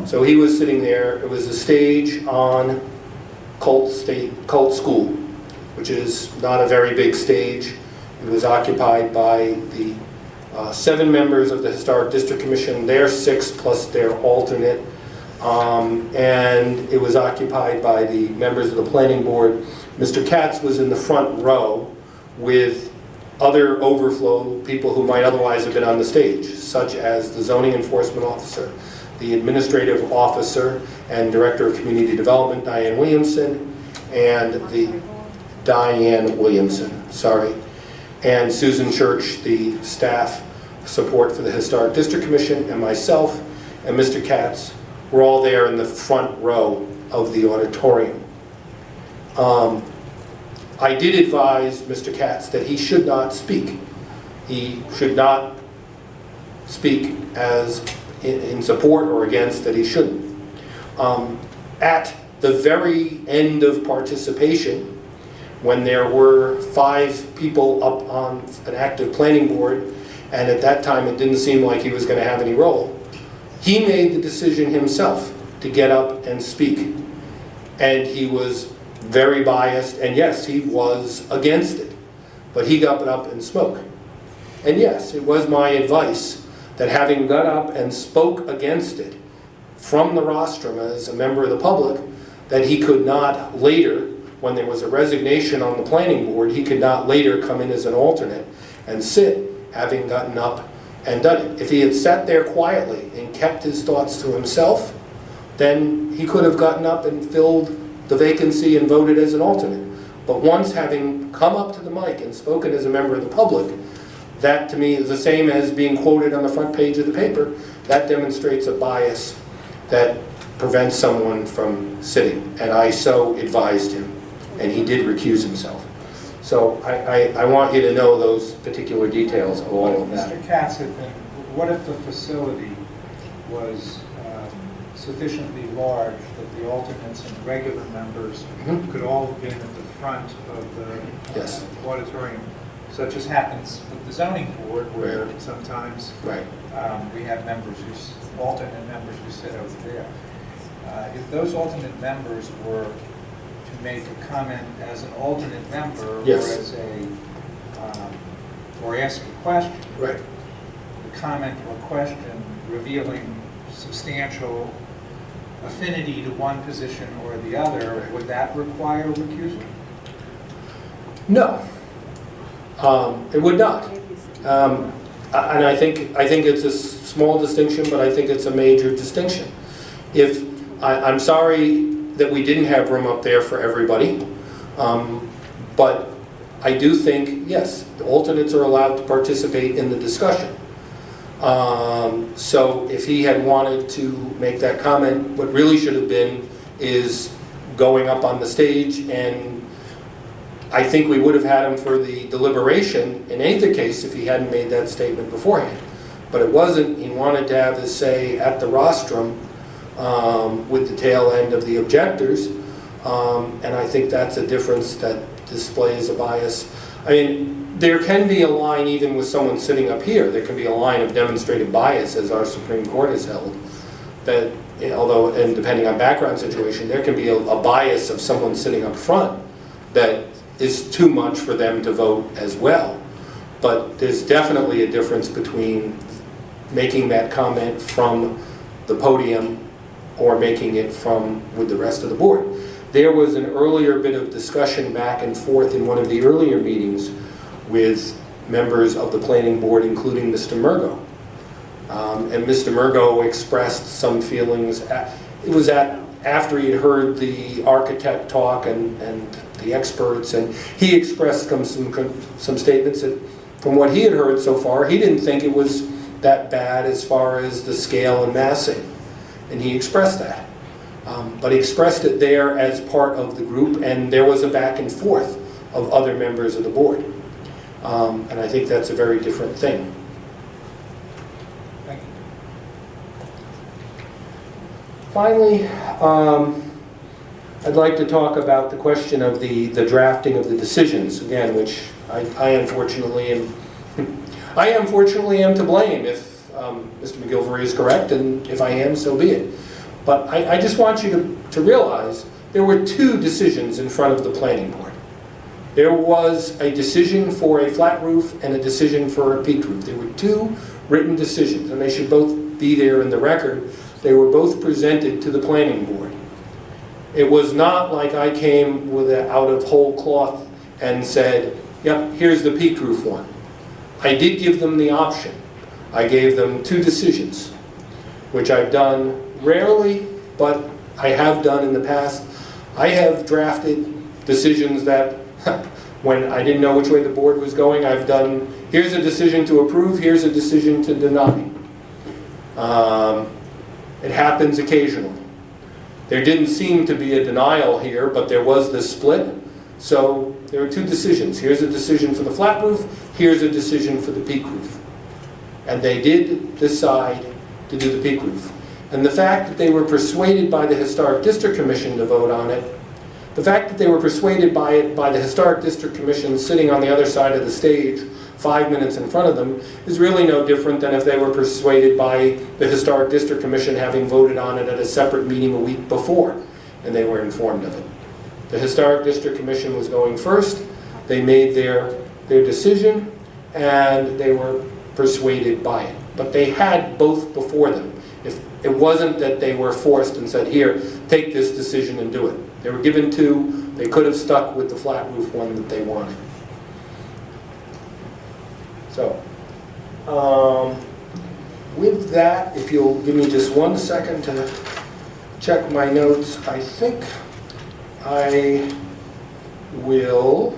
So he was sitting there. It was a stage on Colt School, which is not a very big stage. It was occupied by the 7 members of the Historic District Commission, their 6 plus their alternate, and it was occupied by the members of the planning board. Mr. Katz was in the front row with other overflow people who might otherwise have been on the stage, such as the zoning enforcement officer, the administrative officer and director of community development, Diane Williamson, and and Susan Church, the staff support for the Historic District Commission, and myself and Mr. Katz were all there in the front row of the auditorium. I did advise Mr. Katz that he should not speak. He should not speak as in support or against, that he shouldn't. At the very end of participation, when there were 5 people up on an active planning board, and at that time it didn't seem like he was going to have any role, he made the decision himself to get up and speak. And he was very biased, and yes, he was against it, but he got up and spoke. And yes, it was my advice that having got up and spoke against it from the rostrum as a member of the public, that he could not later, when there was a resignation on the planning board, he could not later come in as an alternate and sit, having gotten up and done it. If he had sat there quietly and kept his thoughts to himself, then he could have gotten up and filled the vacancy and voted as an alternate. But once having come up to the mic and spoken as a member of the public, that to me is the same as being quoted on the front page of the paper. That demonstrates a bias that prevents someone from sitting. And I so advised him, and he did recuse himself. So I want you to know those particular details of all of that. Mr. Katz had been, what if the facility was sufficiently large that the alternates and regular members could all have been at the front of the Yes. auditorium, such as happens with the zoning board, where Right. sometimes Right. we have members alternate members who sit over there. If those alternate members were to make a comment as an alternate member, Yes. or as or ask a question, Right. the comment or question revealing substantial affinity to one position or the other, would that require recusal? No, it would not. and I think it's a small distinction, but I think it's a major distinction. I'm sorry that we didn't have room up there for everybody, but I do think, yes, the alternates are allowed to participate in the discussion. So if he had wanted to make that comment, what really should have been is going up on the stage, and I think we would have had him for the deliberation in either case if he hadn't made that statement beforehand. But it wasn't. He wanted to have his say at the rostrum with the tail end of the objectors, and I think that's a difference that displays a bias. I mean, there can be a line even with someone sitting up here. There can be a line of demonstrated bias, as our Supreme Court has held, that although, and depending on background situation, there can be a bias of someone sitting up front that is too much for them to vote as well. But there's definitely a difference between making that comment from the podium or making it with the rest of the board. There was an earlier bit of discussion back and forth in one of the earlier meetings with members of the planning board, including Mr. Murgo. And Mr. Murgo expressed some feelings. It was after he had heard the architect talk and the experts, and he expressed some statements that, from what he had heard so far, he didn't think it was that bad as far as the scale and massing. And he expressed that. But he expressed it there as part of the group, and there was a back and forth of other members of the board. And I think that's a very different thing. Thank you. Finally, I'd like to talk about the question of the drafting of the decisions, again, which I unfortunately am to blame if Mr. McGilvery is correct, and if I am, so be it. But I just want you to realize there were two decisions in front of the planning board. There was a decision for a flat roof and a decision for a peaked roof. There were two written decisions, and they should both be there in the record. They were both presented to the planning board. It was not like I came with out of whole cloth and said, yep, here's the peaked roof one. I did give them the option. I gave them two decisions, which I've done rarely, but I have done in the past. I have drafted decisions that, when I didn't know which way the board was going, I've done, here's a decision to approve, here's a decision to deny. It happens occasionally. There didn't seem to be a denial here, but there was this split. So there are two decisions. Here's a decision for the flat roof, here's a decision for the peak roof. And they did decide to do the peak roof. And the fact that they were persuaded by the Historic District Commission to vote on it, the fact that they were persuaded by it by the Historic District Commission sitting on the other side of the stage 5 minutes in front of them is really no different than if they were persuaded by the Historic District Commission having voted on it at a separate meeting a week before, and they were informed of it. The Historic District Commission was going first. They made their decision, and they were persuaded by it. But they had both before them. If it wasn't that they were forced and said, here, take this decision and do it. They were given two. They could have stuck with the flat roof one that they wanted. So, with that, if you'll give me just 1 second to check my notes, I think I will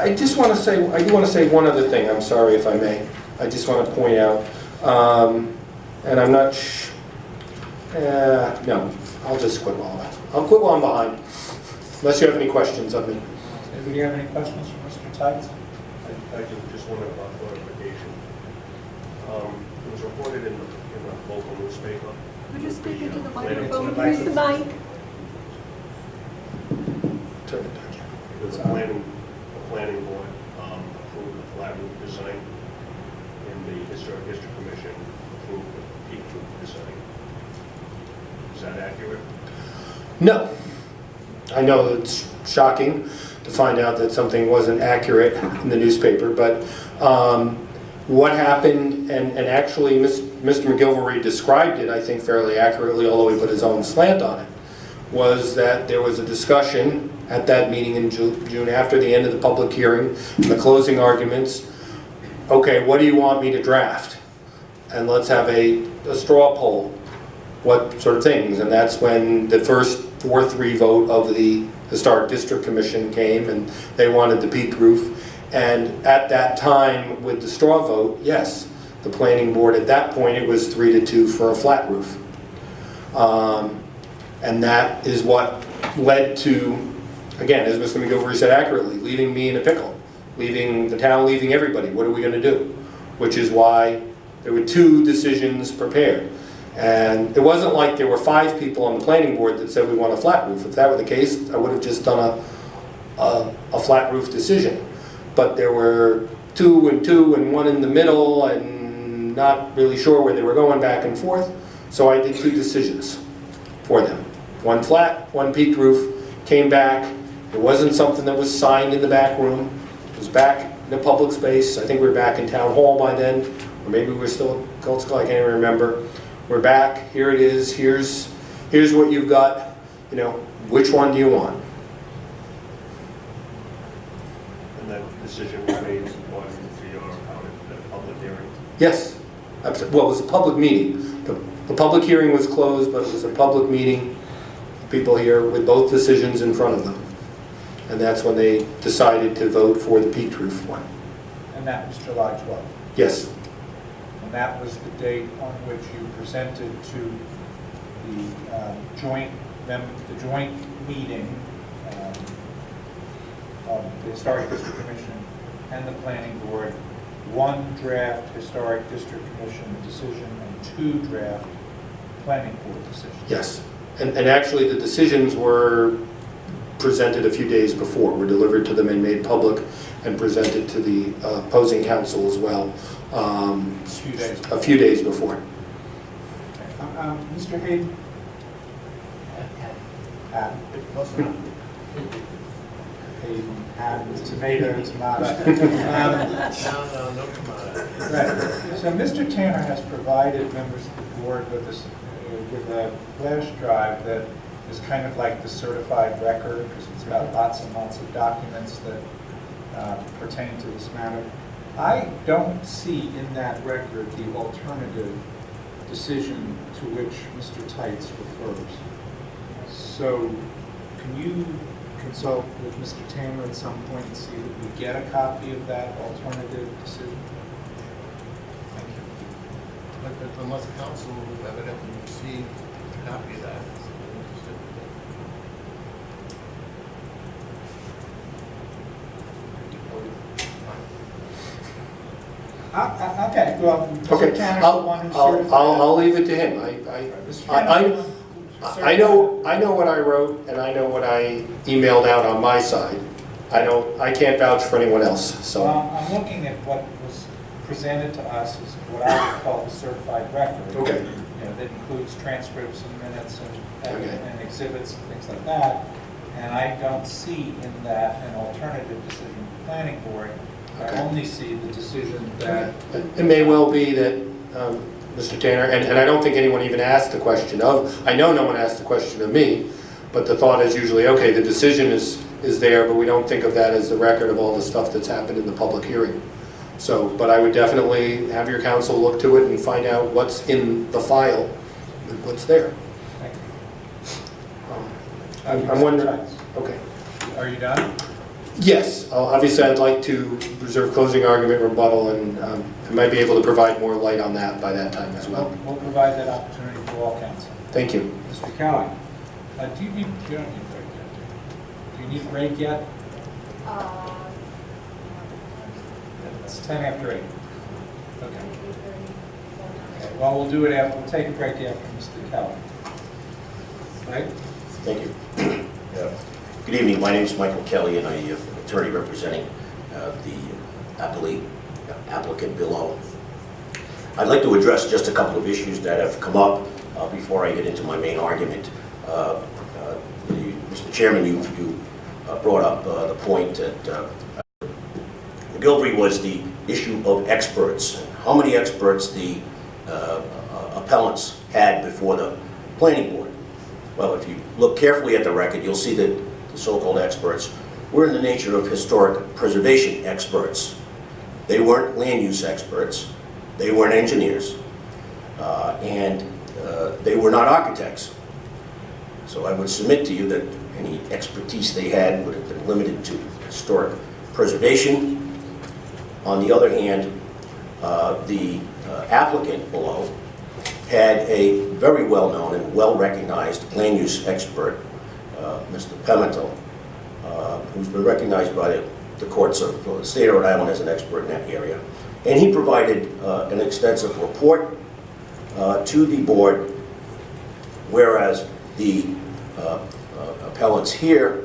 I do want to say one other thing, I'm sorry if I may. I just want to point out, and I'm not no, I'll just quit I'll quit while I'm behind, unless you have any questions of me. Do you have any questions for Mr. Tides? I just want a clarification. It was reported in the local newspaper. Would you speak into the Planning microphone? board. Use the mic. Turn it down. The planning board approved the flat roof design, and the Historic District Commission approved the peak roof design. Is that accurate? No. I know it's shocking to find out that something wasn't accurate in the newspaper, but what happened, and actually Mr. McGilvery described it, I think, fairly accurately, although he put his own slant on it, was that there was a discussion at that meeting in June after the end of the public hearing and the closing arguments. Okay, what do you want me to draft? And let's have a straw poll. What sort of things? And that's when the first 4-3 vote of the Historic District Commission came, and they wanted the peaked roof. And at that time, with the straw vote, yes, the planning board, at that point, it was 3-2 for a flat roof. And that is what led to, again, as Mr. McGilvery said accurately, leaving me in a pickle, leaving the town, leaving everybody. What are we going to do? Which is why there were 2 decisions prepared. And it wasn't like there were 5 people on the planning board that said we want a flat roof. If that were the case, I would have just done a flat roof decision. But there were 2 and 2 and 1 in the middle, and not really sure where they were going back and forth. So I did 2 decisions for them. 1 flat, 1 peaked roof. Came back. It wasn't something that was signed in the back room. It was back in the public space. I think we were back in town hall by then, or maybe we were still at Gold Skull. I can't even remember. We're back. Here it is. Here's what you've got. You know, which one do you want? And that decision was made according to your account at the public hearing? Yes. Well, it was a public meeting. The public hearing was closed, but it was a public meeting. People here with both decisions in front of them. And that's when they decided to vote for the peaked roof one. And that was July 12th. Yes. And that was the date on which you presented to the joint meeting of the Historic District Commission and the Planning Board, 1 draft Historic District Commission decision and 2 draft Planning Board decisions. Yes. And actually the decisions were presented a few days before, were delivered to them and made public and presented to the opposing council as well a few days before. Okay. Mr. Hayden? Hayden, tomato, tomato. No tomato. Right. So Mr. Tanner has provided members of the board with a flash drive that is kind of like the certified record, because it's got lots and lots of documents that pertain to this matter. I don't see in that record the alternative decision to which Mr. Tights refers. So can you consult with Mr. Tanner at some point and see that we get a copy of that alternative decision? Thank you. But unless the council evidently received a copy of that, it's interested. Okay, well, Mr. Okay, Tanner's the one who certified. I'll leave it to him. I know what I wrote and I know what I emailed out on my side. I can't vouch for anyone else. So I'm looking at what was presented to us as what I would call the certified record. Okay. You know, that includes transcripts and minutes and Okay. exhibits and things like that. And I don't see in that an alternative decision of the planning board. Okay. I only see the decision that. it may well be that Mr. Tanner, and I don't think anyone even asked the question of, I know no one asked the question of me, but the thought is usually, okay, the decision is there, but we don't think of that as the record of all the stuff that's happened in the public hearing. So, but I would definitely have your counsel look to it and find out what's in the file and what's there. Thank you. I'm wondering, okay. Are you done? Yes, obviously I'd like to reserve closing argument, rebuttal, and I might be able to provide more light on that by that time as well. We'll provide that opportunity for all council. Thank you. Mr. Kelly, do you don't need a break yet? Do you need a break yet? It's 10 after 8. Okay. Okay. Well, we'll do it after. We'll take a break after Mr. Kelly. Right? Thank you. Good evening. My name is Michael Kelly, and I'm an attorney representing the applicant below. I'd like to address just a couple of issues that have come up before I get into my main argument. Mr. Chairman, you brought up the point that McGilvery was the issue of experts. How many experts the appellants had before the planning board. well, if you look carefully at the record, you'll see that the so-called experts were in the nature of historic preservation experts. They weren't land use experts, they weren't engineers, and they were not architects. So I would submit to you that any expertise they had would have been limited to historic preservation. On the other hand, the applicant below had a very well-known and well-recognized land use expert, Mr. Pimentel, who's been recognized by the courts of the state of Rhode Island as an expert in that area. And he provided an extensive report to the board, whereas the appellants here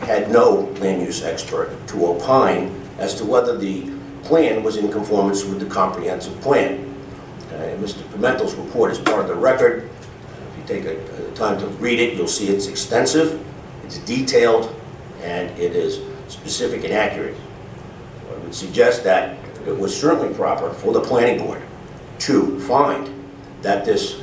had no land use expert to opine as to whether the plan was in conformance with the comprehensive plan. Mr. Pimentel's report is part of the record. If you take the time to read it, you'll see it's extensive, it's detailed, and it is specific and accurate. I would suggest that it was certainly proper for the planning board to find that this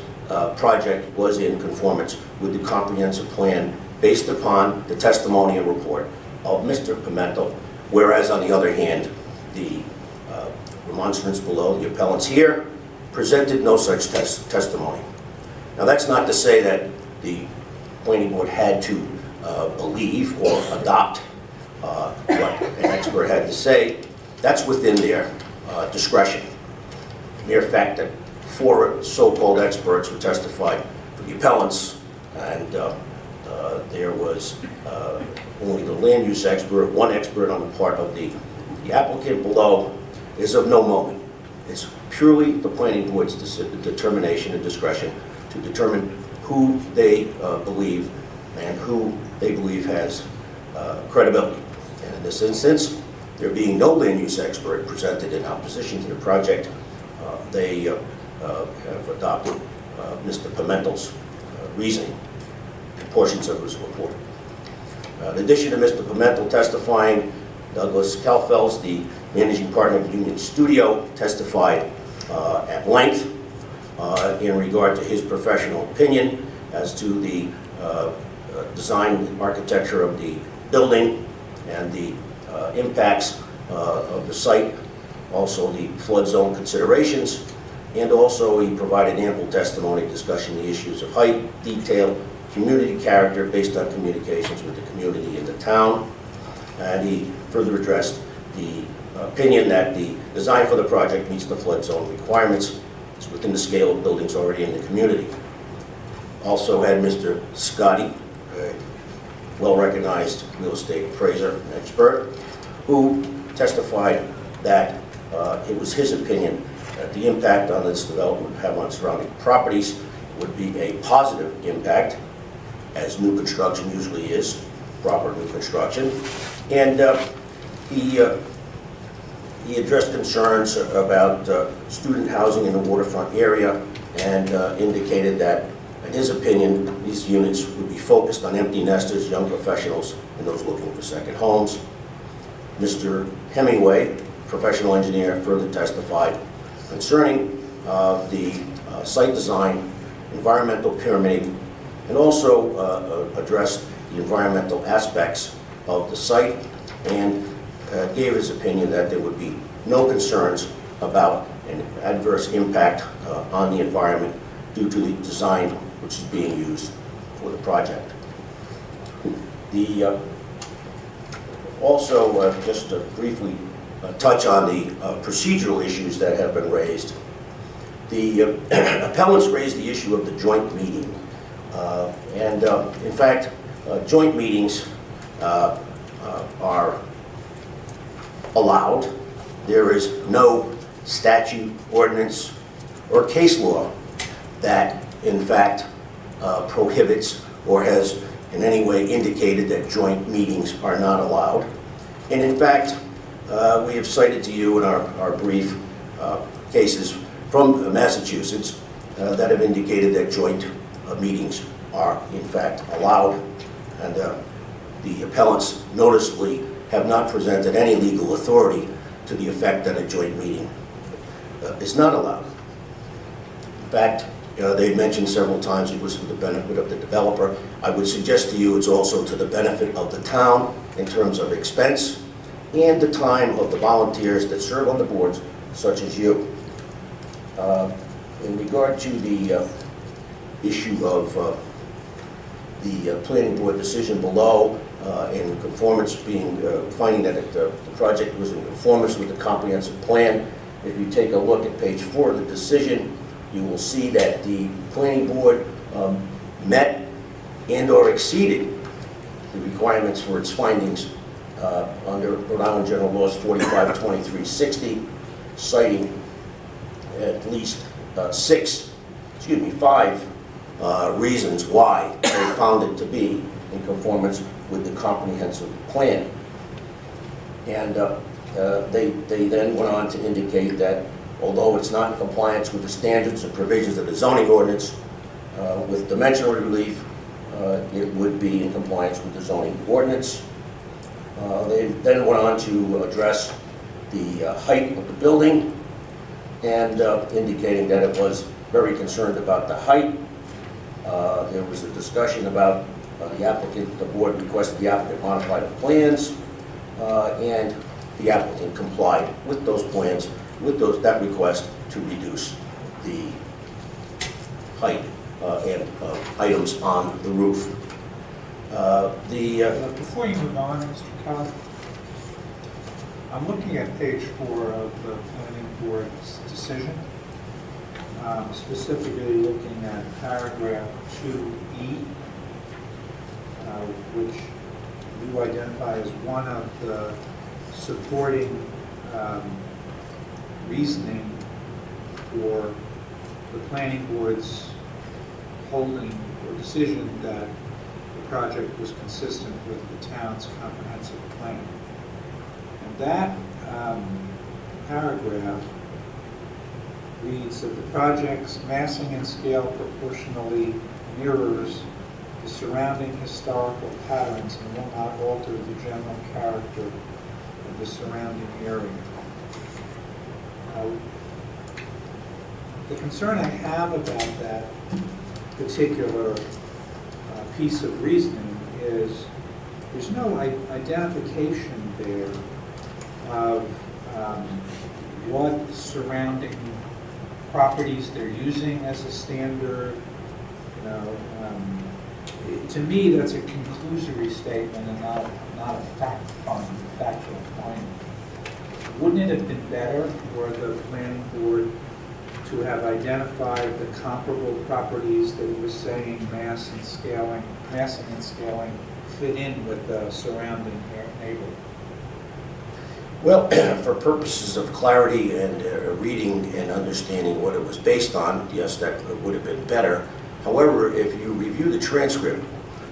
project was in conformance with the comprehensive plan based upon the testimony and report of Mr. Pimentel, whereas on the other hand, the remonstrants below, the appellants here, presented no such testimony. Now that's not to say that the planning board had to believe or adopt what an expert had to say. That's within their discretion. The mere fact that 4 so-called experts were testified for the appellants, and there was only the land use expert, 1 expert on the part of the applicant below, is of no moment. It's purely the planning board's determination and discretion to determine who they believe and who they believe has credibility. And in this instance, there being no land use expert presented in opposition to the project, they have adopted Mr. Pimentel's reasoning and portions of his report. In addition to Mr. Pimentel testifying, Douglas Kalfels, the managing partner of Union Studio, testified at length in regard to his professional opinion as to the design and architecture of the building and the impacts of the site, also the flood zone considerations, and also he provided ample testimony discussing the issues of height, detail, community character based on communications with the community in the town, and he further addressed the opinion that the design for the project meets the flood zone requirements. It's within the scale of buildings already in the community. Also had Mr. Scotti, a well-recognized real estate appraiser and expert, who testified that it was his opinion that the impact on this development would have on surrounding properties would be a positive impact, as new construction usually is, proper new construction. And he addressed concerns about student housing in the waterfront area and indicated that, in his opinion, these units would be focused on empty nesters, young professionals, and those looking for second homes. Mr. Hemingway, professional engineer, further testified concerning the site design, environmental permitting, and also addressed the environmental aspects of the site, and gave his opinion that there would be no concerns about an adverse impact on the environment due to the design which is being used for the project. Also, just to briefly touch on the procedural issues that have been raised. The appellants raised the issue of the joint meeting. In fact, joint meetings are allowed. There is no statute, ordinance, or case law that, in fact, prohibits or has in any way indicated that joint meetings are not allowed. And in fact, we have cited to you in our brief cases from Massachusetts that have indicated that joint meetings are in fact allowed, and the appellants noticeably have not presented any legal authority to the effect that a joint meeting is not allowed. In fact, They mentioned several times it was for the benefit of the developer. I would suggest to you it's also to the benefit of the town in terms of expense and the time of the volunteers that serve on the boards, such as you. In regard to the issue of the planning board decision below, in conformance finding that the project was in conformance with the comprehensive plan, if you take a look at page 4 of the decision, you will see that the planning board met and/or exceeded the requirements for its findings under Rhode Island General Laws 452360, citing at least 5 reasons why they found it to be in conformance with the comprehensive plan. And they then went on to indicate that although it's not in compliance with the standards and provisions of the zoning ordinance with dimensional relief, it would be in compliance with the zoning ordinance. They then went on to address the height of the building and indicating that it was very concerned about the height. There was a discussion about the board requested the applicant modify the plans, and the applicant complied with those plans, with that request to reduce the height and items on the roof. Before you move on, Mr. Kelly, I'm looking at page 4 of the planning board's decision, specifically looking at paragraph 2E, which you identify as one of the supporting reasoning for the planning board's holding or decision that the project was consistent with the town's comprehensive plan. And that paragraph reads that the project's massing and scale proportionally mirrors the surrounding historical patterns and will not alter the general character of the surrounding area. The concern I have about that particular piece of reasoning is there's no identification there of what surrounding properties they're using as a standard. To me, that's a conclusory statement and not a factual finding. Wouldn't it have been better for the planning board to have identified the comparable properties that it was saying massing and scaling fit in with the surrounding neighborhood? Well, for purposes of clarity and reading and understanding what it was based on, yes, that would have been better. However, if you review the transcript,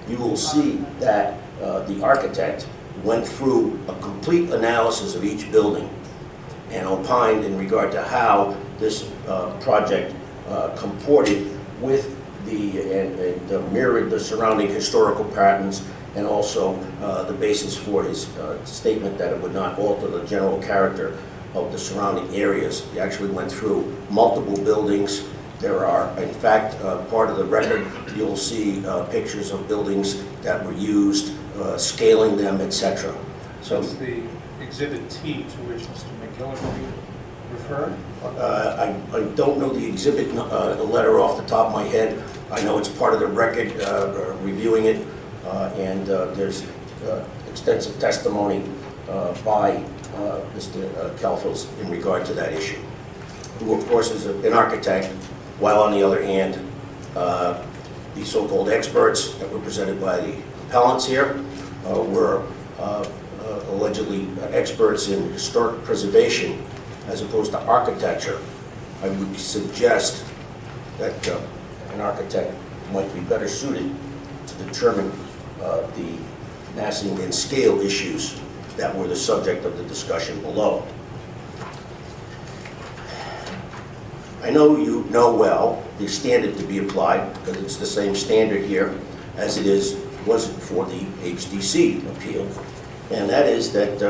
you will see that the architect went through a complete analysis of each building and opined in regard to how this project comported with and mirrored the surrounding historical patterns, and also the basis for his statement that it would not alter the general character of the surrounding areas. He actually went through multiple buildings. There are, in fact, part of the record, you'll see pictures of buildings that were used, scaling them, etc. So it's the Exhibit T to which Mr. McGillivray referred? I don't know the exhibit letter off the top of my head. I know it's part of the record, reviewing it, and there's extensive testimony by Mr. Kalfels in regard to that issue, who of course is an architect, while on the other hand, the so-called experts that were presented by the appellants here were allegedly experts in historic preservation as opposed to architecture. I would suggest that an architect might be better suited to determine the massing and scale issues that were the subject of the discussion below. I know you know well the standard to be applied, because it's the same standard here as it was for the HDC appeal, and that is that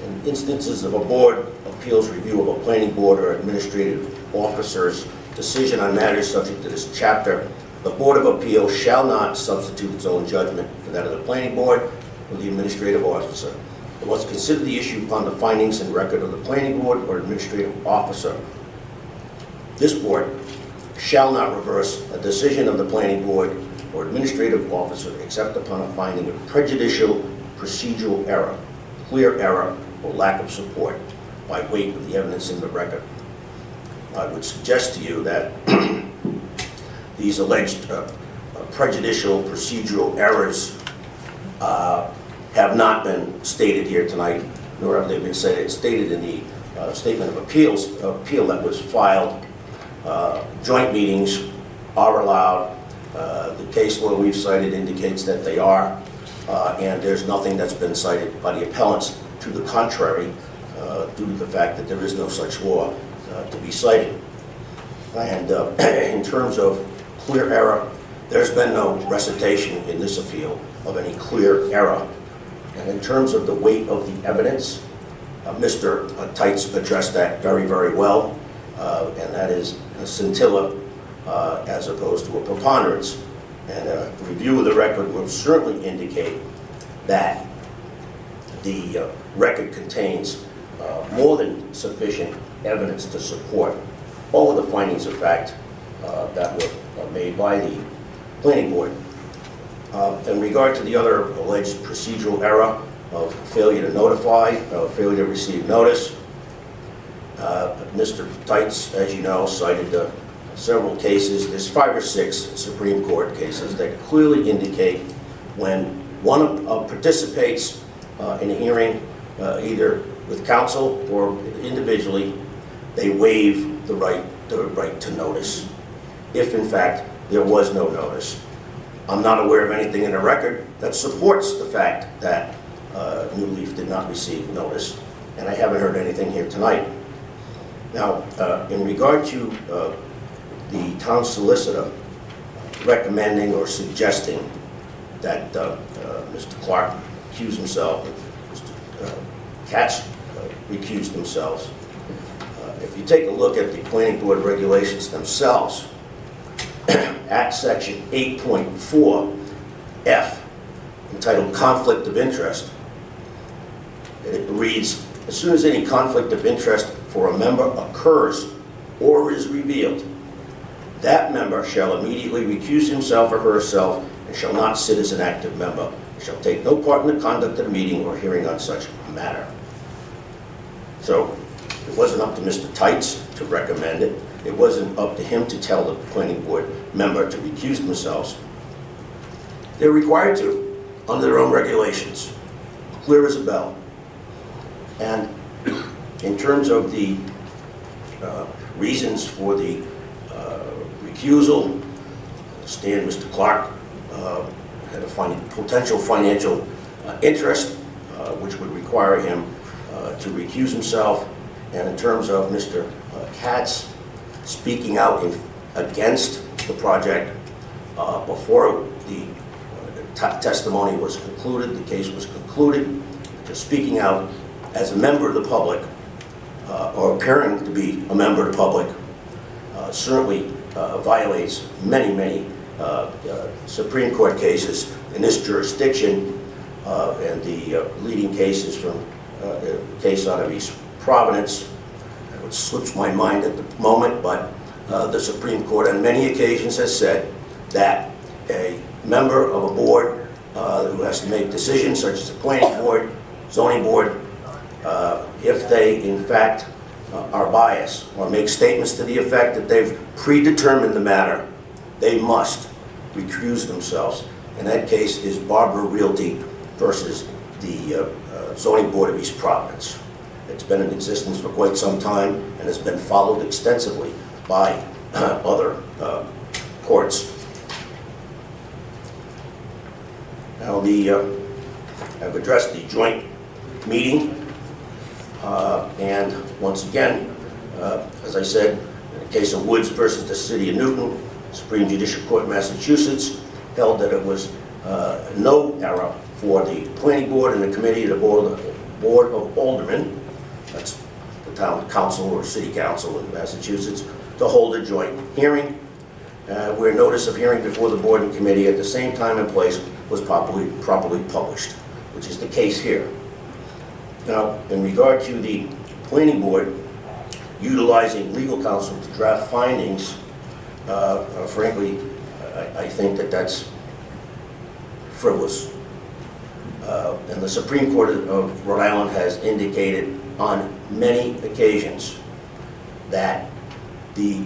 in instances of a board appeals review of a planning board or administrative officer's decision on matters subject to this chapter, the Board of Appeals shall not substitute its own judgment for that of the planning board or the administrative officer. It must consider the issue upon the findings and record of the planning board or administrative officer. This board shall not reverse a decision of the planning board or administrative officer except upon a finding of prejudicial procedural error, clear error, or lack of support by weight of the evidence in the record. I would suggest to you that these alleged prejudicial procedural errors have not been stated here tonight, nor have they been stated in the statement of appeal that was filed. Joint meetings are allowed. The case law we've cited indicates that they are, and there's nothing that's been cited by the appellants to the contrary, due to the fact that there is no such law to be cited. And in terms of clear error, there's been no recitation in this appeal of any clear error. And in terms of the weight of the evidence, Mr. Tights addressed that very, very well, and that is a scintilla as opposed to a preponderance. And a review of the record will certainly indicate that the record contains more than sufficient evidence to support all of the findings of fact that were made by the planning board. In regard to the other alleged procedural error of failure to notify, failure to receive notice, Mr. Tights, as you know, cited several cases. There's 5 or 6 Supreme Court cases that clearly indicate when one participates in a hearing, either with counsel or individually, they waive the right to notice, if in fact there was no notice. I'm not aware of anything in the record that supports the fact that New Leaf did not receive notice, and I haven't heard anything here tonight. Now, in regard to the town solicitor recommending or suggesting that Mr. Clark recuse himself, Mr. Katz recused themselves, if you take a look at the planning board regulations themselves, at section 8.4F, entitled Conflict of Interest, it reads, as soon as any conflict of interest for a member occurs or is revealed, that member shall immediately recuse himself or herself and shall not sit as an active member, and shall take no part in the conduct of the meeting or hearing on such matter. So it wasn't up to Mr. Tights to recommend it. It wasn't up to him to tell the planning board member to recuse themselves. They're required to, under their own regulations, clear as a bell. And in terms of the reasons for the recusal, I understand Mr. Clark had a potential financial interest, which would require him to recuse himself. And in terms of Mr. Katz speaking out against the project before the testimony was concluded, the case was concluded, just speaking out as a member of the public, or appearing to be a member of the public, certainly violates many, many Supreme Court cases in this jurisdiction, and the leading cases from a case out of East Providence, which slips my mind at the moment, but the Supreme Court on many occasions has said that a member of a board who has to make decisions such as the planning board, zoning board, if they in fact are biased or make statements to the effect that they've predetermined the matter, they must recuse themselves. And that case is Barbara Realty versus the zoning board of East Providence. It's been in existence for quite some time and has been followed extensively by other courts. Now, I've addressed the joint meeting, and once again, as I said, in the case of Woods versus the City of Newton, Supreme Judicial Court, Massachusetts, held that it was no error for the planning board and the committee of the board of aldermen, that's the town council or city council in Massachusetts, to hold a joint hearing where notice of hearing before the board and committee at the same time and place was properly published, which is the case here. Now, in regard to the planning board utilizing legal counsel to draft findings, frankly, I think that that's frivolous. And the Supreme Court of Rhode Island has indicated on many occasions that the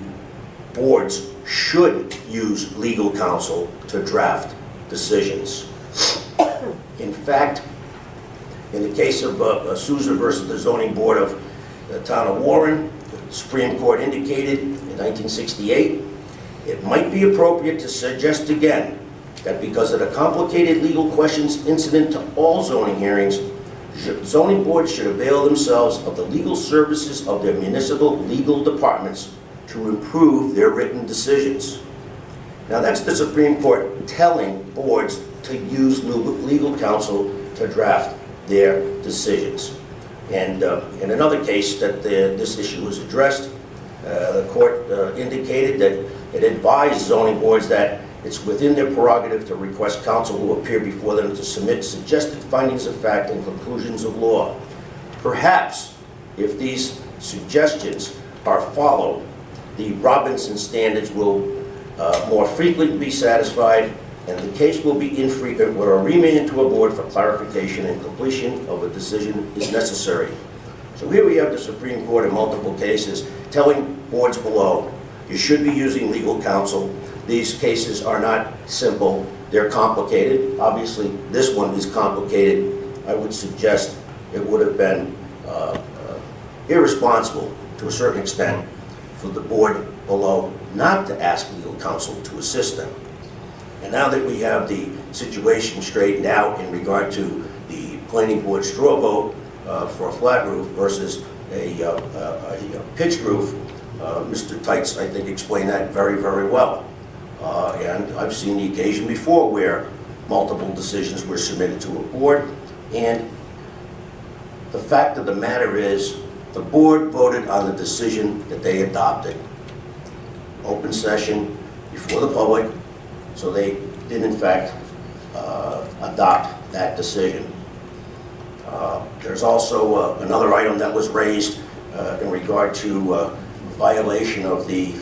boards should use legal counsel to draft decisions. In fact, in the case of Sousa versus the Zoning Board of the Town of Warren, the Supreme Court indicated in 1968, it might be appropriate to suggest again that because of the complicated legal questions incident to all zoning hearings, zoning boards should avail themselves of the legal services of their municipal legal departments to improve their written decisions. Now that's the Supreme Court telling boards to use legal counsel to draft their decisions. And in another case that this issue was addressed, the court indicated that it advised zoning boards that it's within their prerogative to request counsel who appear before them to submit suggested findings of fact and conclusions of law. Perhaps, if these suggestions are followed, the Robinson standards will more frequently be satisfied, and the case will be infrequent where a remand to a board for clarification and completion of a decision is necessary. So here we have the Supreme Court in multiple cases telling boards below, you should be using legal counsel. These cases are not simple, they're complicated. Obviously, this one is complicated. I would suggest it would have been irresponsible to a certain extent for the board below not to ask legal counsel to assist them. And now that we have the situation straightened out in regard to the planning board straw vote for a flat roof versus a pitched roof, Mr. Tights, I think, explained that very, very well. And I've seen the occasion before where multiple decisions were submitted to a board, and the fact of the matter is the board voted on the decision that they adopted. Open session before the public, so they did in fact adopt that decision. There's also another item that was raised in regard to violation of the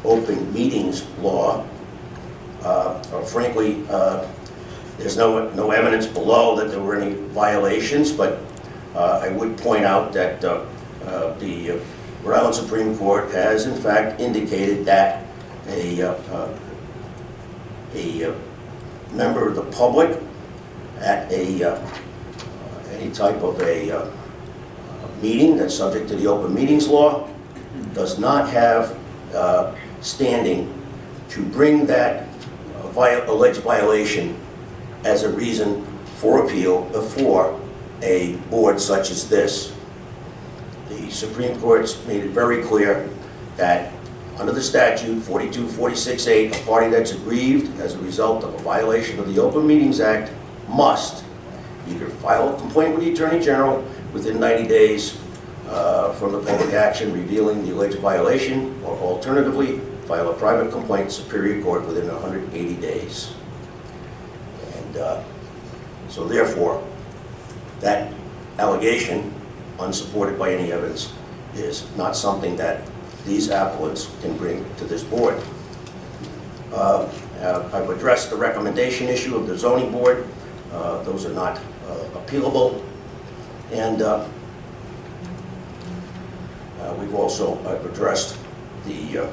open meetings law. Frankly, there's no evidence below that there were any violations, but I would point out that the Rhode Island Supreme Court has in fact indicated that a member of the public at any type of a meeting that's subject to the open meetings law does not have standing to bring that alleged violation as a reason for appeal before a board such as this. The Supreme Court's made it very clear that under the statute 4246(8), a party that's aggrieved as a result of a violation of the Open Meetings Act must either file a complaint with the Attorney General within 90 days from the public action revealing the alleged violation, or alternatively file a private complaint to Superior Court within 180 days. And so therefore, that allegation, unsupported by any evidence, is not something that these appellants can bring to this board. I've addressed the recommendation issue of the zoning board. Those are not appealable. And we've also addressed the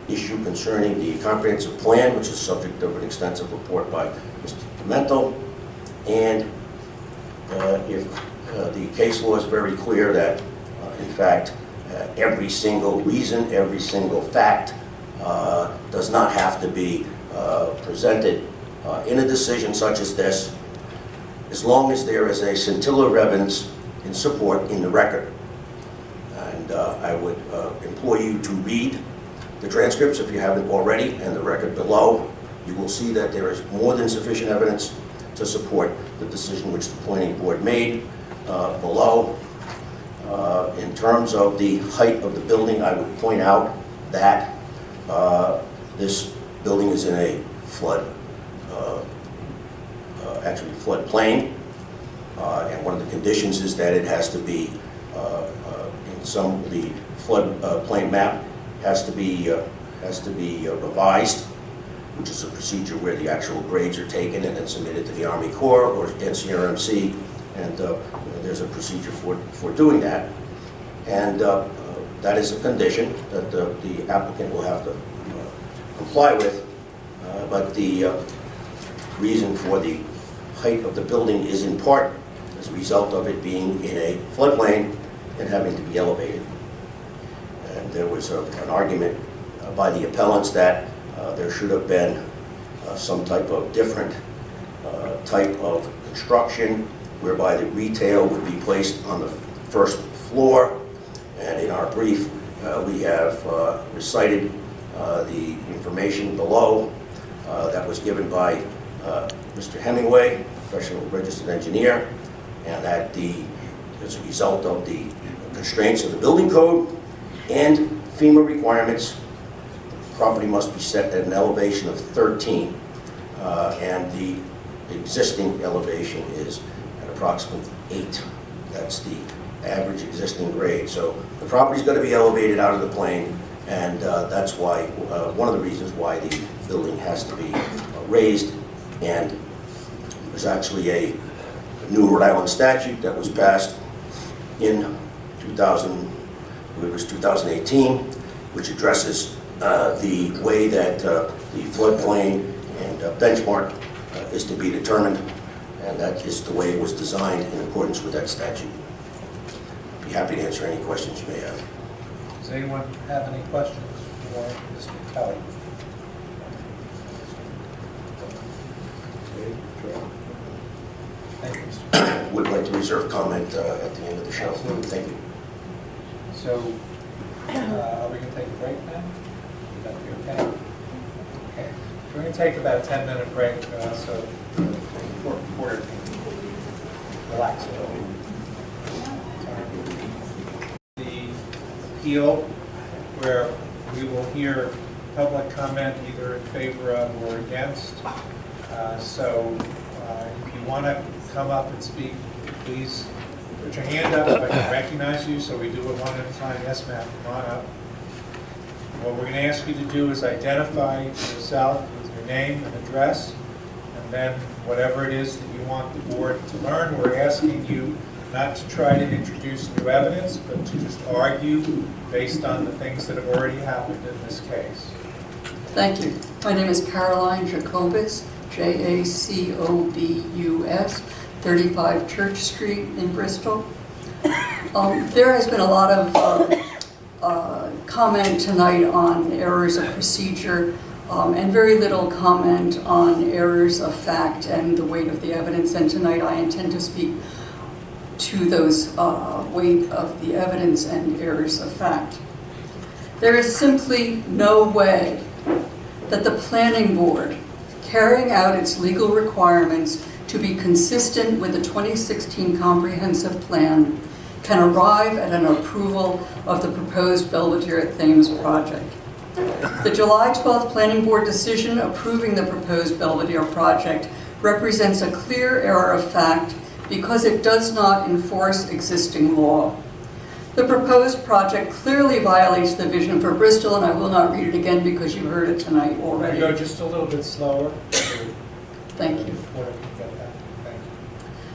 issue concerning the comprehensive plan, which is subject of an extensive report by Mr. Pimentel. And if the case law is very clear that, in fact, every single reason, every single fact does not have to be presented in a decision such as this, as long as there is a scintilla of evidence in support in the record. And I would implore you to read the transcripts if you haven't already, and the record below. You will see that there is more than sufficient evidence to support the decision which the planning board made. Below, in terms of the height of the building, I would point out that this building is in a actually floodplain, and one of the conditions is that it has to be the floodplain map has to be revised, which is a procedure where the actual grades are taken and then submitted to the Army Corps or NCRMC, and there's a procedure for doing that. And that is a condition that the applicant will have to comply with, but the reason for the height of the building is in part as a result of it being in a floodplain and having to be elevated. And there was an argument by the appellants that there should have been some type of different type of construction whereby the retail would be placed on the first floor. And in our brief, we have recited the information below that was given by Mr. Hemingway, professional registered engineer, and that as a result of the constraints of the building code and FEMA requirements, the property must be set at an elevation of 13, and the existing elevation is at approximately 8. That's the average existing grade. So the property is going to be elevated out of the plane, and that's why one of the reasons why the building has to be raised. And there's actually a new Rhode Island statute that was passed in 2018, which addresses the way that the floodplain and benchmark is to be determined, and that is the way it was designed in accordance with that statute. I'd be happy to answer any questions you may have. Does anyone have any questions for Mr. Kelly? Thank you, Mr. Kelly. Would like to reserve comment at the end of the show. Absolutely. Thank you. So, are we going to take a break now? Would that be okay? Okay. We're going to take about a 10-minute break so the reporter can relax a little. The appeal, where we will hear public comment either in favor of or against. If you want to come up and speak, please put your hand up if I can recognize you, so we do it one at a time. Yes, ma'am, come on up. What we're going to ask you to do is identify yourself with your name and address, and then whatever it is that you want the board to learn. We're asking you not to try to introduce new evidence, but to just argue based on the things that have already happened in this case. Thank you. My name is Caroline Jacobus, Jacobus, 35 Church Street in Bristol. There has been a lot of comment tonight on errors of procedure and very little comment on errors of fact and the weight of the evidence. And tonight I intend to speak to those weight of the evidence and errors of fact. There is simply no way that the planning board, carrying out its legal requirements to be consistent with the 2016 comprehensive plan, can arrive at an approval of the proposed Belvedere-at-Thames project. The July 12th Planning Board decision approving the proposed Belvedere project represents a clear error of fact because it does not enforce existing law. The proposed project clearly violates the vision for Bristol, and I will not read it again because you heard it tonight already. Go just a little bit slower. Thank you. Thank you.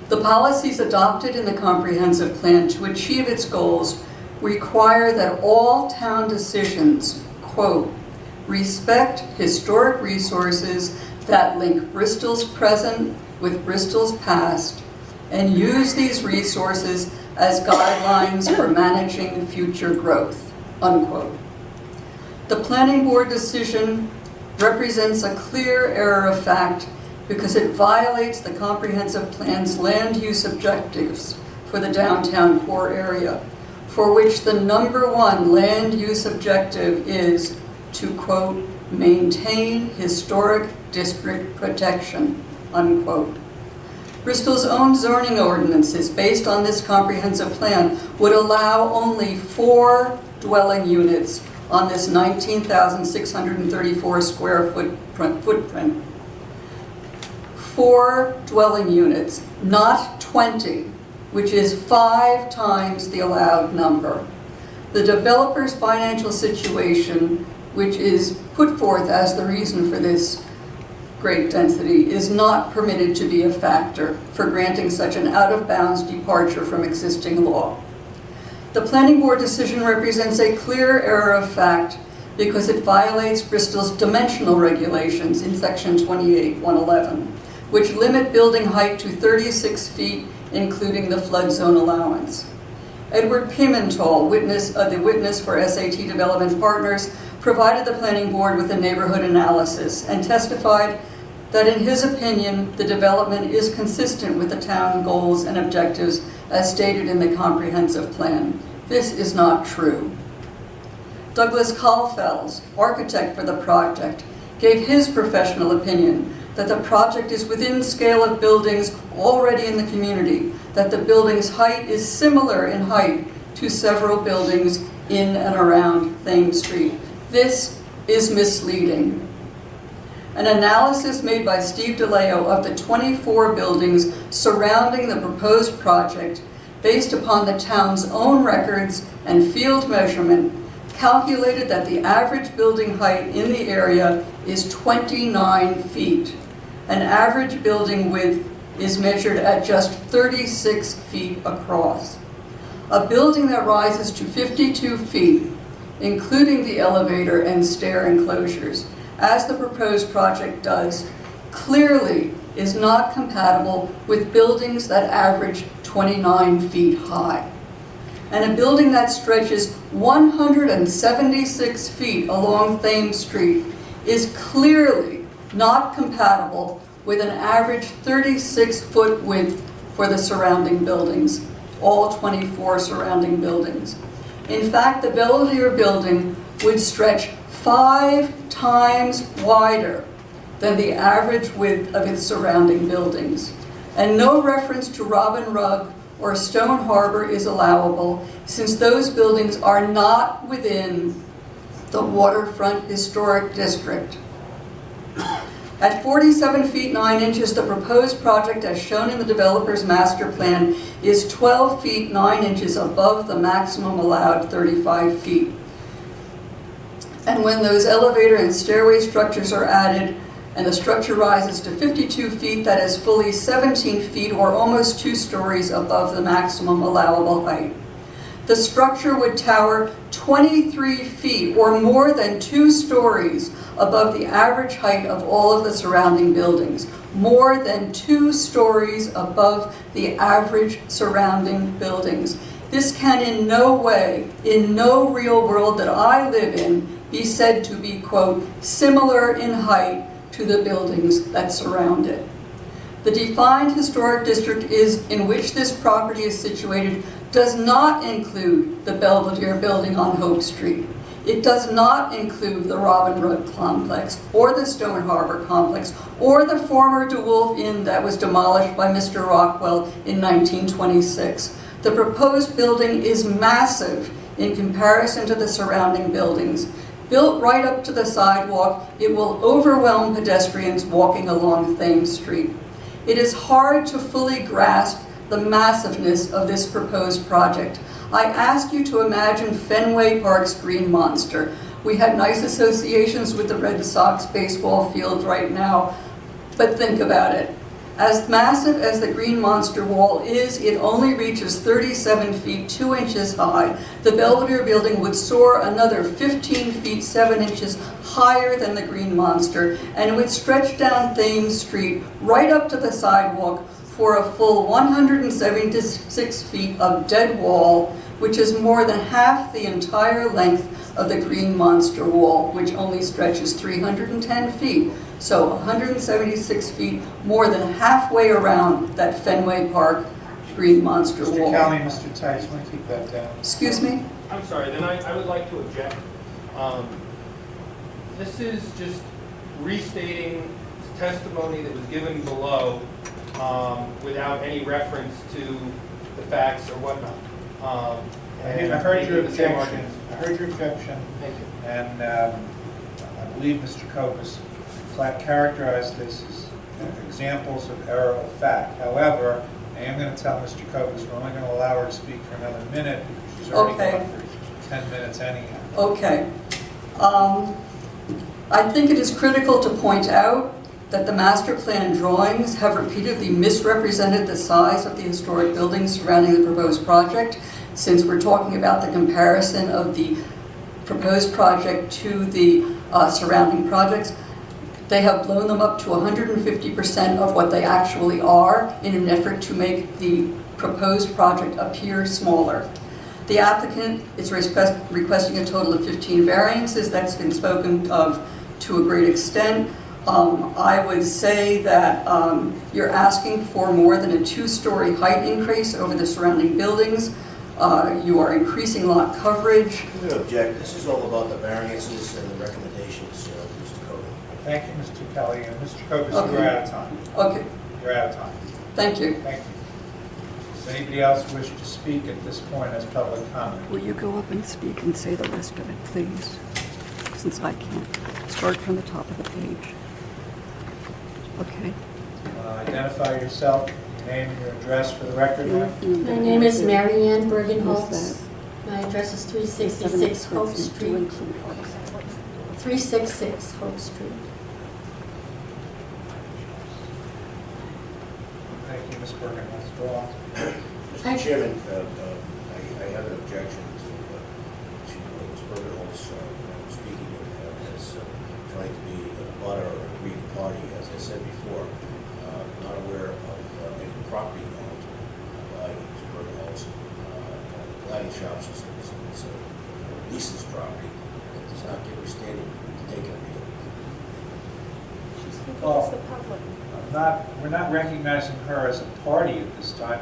The policies adopted in the comprehensive plan to achieve its goals require that all town decisions, quote, respect historic resources that link Bristol's present with Bristol's past and use these resources as guidelines for managing future growth, unquote. The planning board decision represents a clear error of fact because it violates the comprehensive plan's land use objectives for the downtown core area, for which the #1 land use objective is to, quote, maintain historic district protection, unquote. Bristol's own zoning ordinances based on this comprehensive plan would allow only 4 dwelling units on this 19,634 square footprint. 4 dwelling units, not 20, which is 5 times the allowed number. The developer's financial situation, which is put forth as the reason for this great density, is not permitted to be a factor for granting such an out-of-bounds departure from existing law. The planning board decision represents a clear error of fact because it violates Bristol's dimensional regulations in section 28.111, which limit building height to 36 feet, including the flood zone allowance. Edward Pimental, the witness for SAT Development Partners, provided the planning board with a neighborhood analysis and testified that in his opinion, the development is consistent with the town goals and objectives as stated in the comprehensive plan. This is not true. Douglas Kahlfels, architect for the project, gave his professional opinion that the project is within scale of buildings already in the community, that the building's height is similar in height to several buildings in and around Thames Street. This is misleading. An analysis made by Steve DeLeo of the 24 buildings surrounding the proposed project, based upon the town's own records and field measurement, calculated that the average building height in the area is 29 feet. An average building width is measured at just 36 feet across. A building that rises to 52 feet, including the elevator and stair enclosures, as the proposed project does, clearly is not compatible with buildings that average 29 feet high. And a building that stretches 176 feet along Thames Street is clearly not compatible with an average 36-foot width for the surrounding buildings, all 24 surrounding buildings. In fact, the Belvedere building would stretch 5 times wider than the average width of its surrounding buildings. And no reference to Robin Rugg or Stone Harbor is allowable, since those buildings are not within the waterfront historic district. At 47 feet 9 inches, the proposed project as shown in the developer's master plan is 12 feet 9 inches above the maximum allowed 35 feet. And when those elevator and stairway structures are added and the structure rises to 52 feet, that is fully 17 feet or almost 2 stories above the maximum allowable height. The structure would tower 23 feet or more than 2 stories above the average height of all of the surrounding buildings. More than 2 stories above the average surrounding buildings. This can in no way, in no real world that I live in, be said to be, quote, similar in height to the buildings that surround it. The defined historic district in which this property is situated does not include the Belvedere building on Hope Street. It does not include the Robin Rugg complex, or the Stone Harbor complex, or the former DeWolf Inn that was demolished by Mr. Rockwell in 1926. The proposed building is massive in comparison to the surrounding buildings. Built right up to the sidewalk, it will overwhelm pedestrians walking along Thames Street. It is hard to fully grasp the massiveness of this proposed project. I ask you to imagine Fenway Park's Green Monster. We had nice associations with the Red Sox baseball field right now, but think about it. As massive as the Green Monster wall is, it only reaches 37 feet 2 inches high. The Belvedere building would soar another 15 feet 7 inches higher than the Green Monster, and it would stretch down Thames Street right up to the sidewalk for a full 176 feet of dead wall, which is more than half the entire length of the Green Monster wall, which only stretches 310 feet. So 176 feet, more than halfway around that Fenway Park Green Monster Mr. wall. Kelly, Mr. Tice, want to keep that down? Excuse me? I'm sorry, then I would like to object. This is just restating testimony that was given below without any reference to the facts or whatnot. I heard your objection. I heard your objection, Thank you. and I believe Mr. Copus characterized this as examples of error of fact. However, I am going to tell Mr. Copus we're only going to allow her to speak for another minute because she's already gone for 10 minutes anyhow. Okay. I think it is critical to point out that the master plan drawings have repeatedly misrepresented the size of the historic buildings surrounding the proposed project. Since we're talking about the comparison of the proposed project to the surrounding projects, they have blown them up to 150% of what they actually are in an effort to make the proposed project appear smaller. The applicant is requesting a total of 15 variances. That's been spoken of to a great extent. I would say that you're asking for more than a 2-story height increase over the surrounding buildings. You are increasing lot coverage. I'm going to object. This is all about the variances and the recommendations, Mr. Cody. Thank you, Mr. Kelly. And Mr. Copus, Okay. you're out of time. Okay, You're out of time. thank you. Thank you. Does anybody else wish to speak at this point as public comment? Will you go up and speak and say the rest of it, please? Since I can't start from the top of the page. Okay. Identify yourself, your name and your address for the record, ma'am. My name is Mary Ann Who's Bergenholtz. that? My address is 366 Hope Street. 366 Hope Street. Thank you, Ms. Bergenholtz. Go on. Mr. Chairman, I have an objection to Ms. Bergenholtz speaking as trying to be a butter or a aggrieved party. As I said before, not aware of any property owned by Ms. Bergenholtz. Lighting shops is a leases property. It does not give her standing to take it. Well, we're not recognizing her as a party at this time.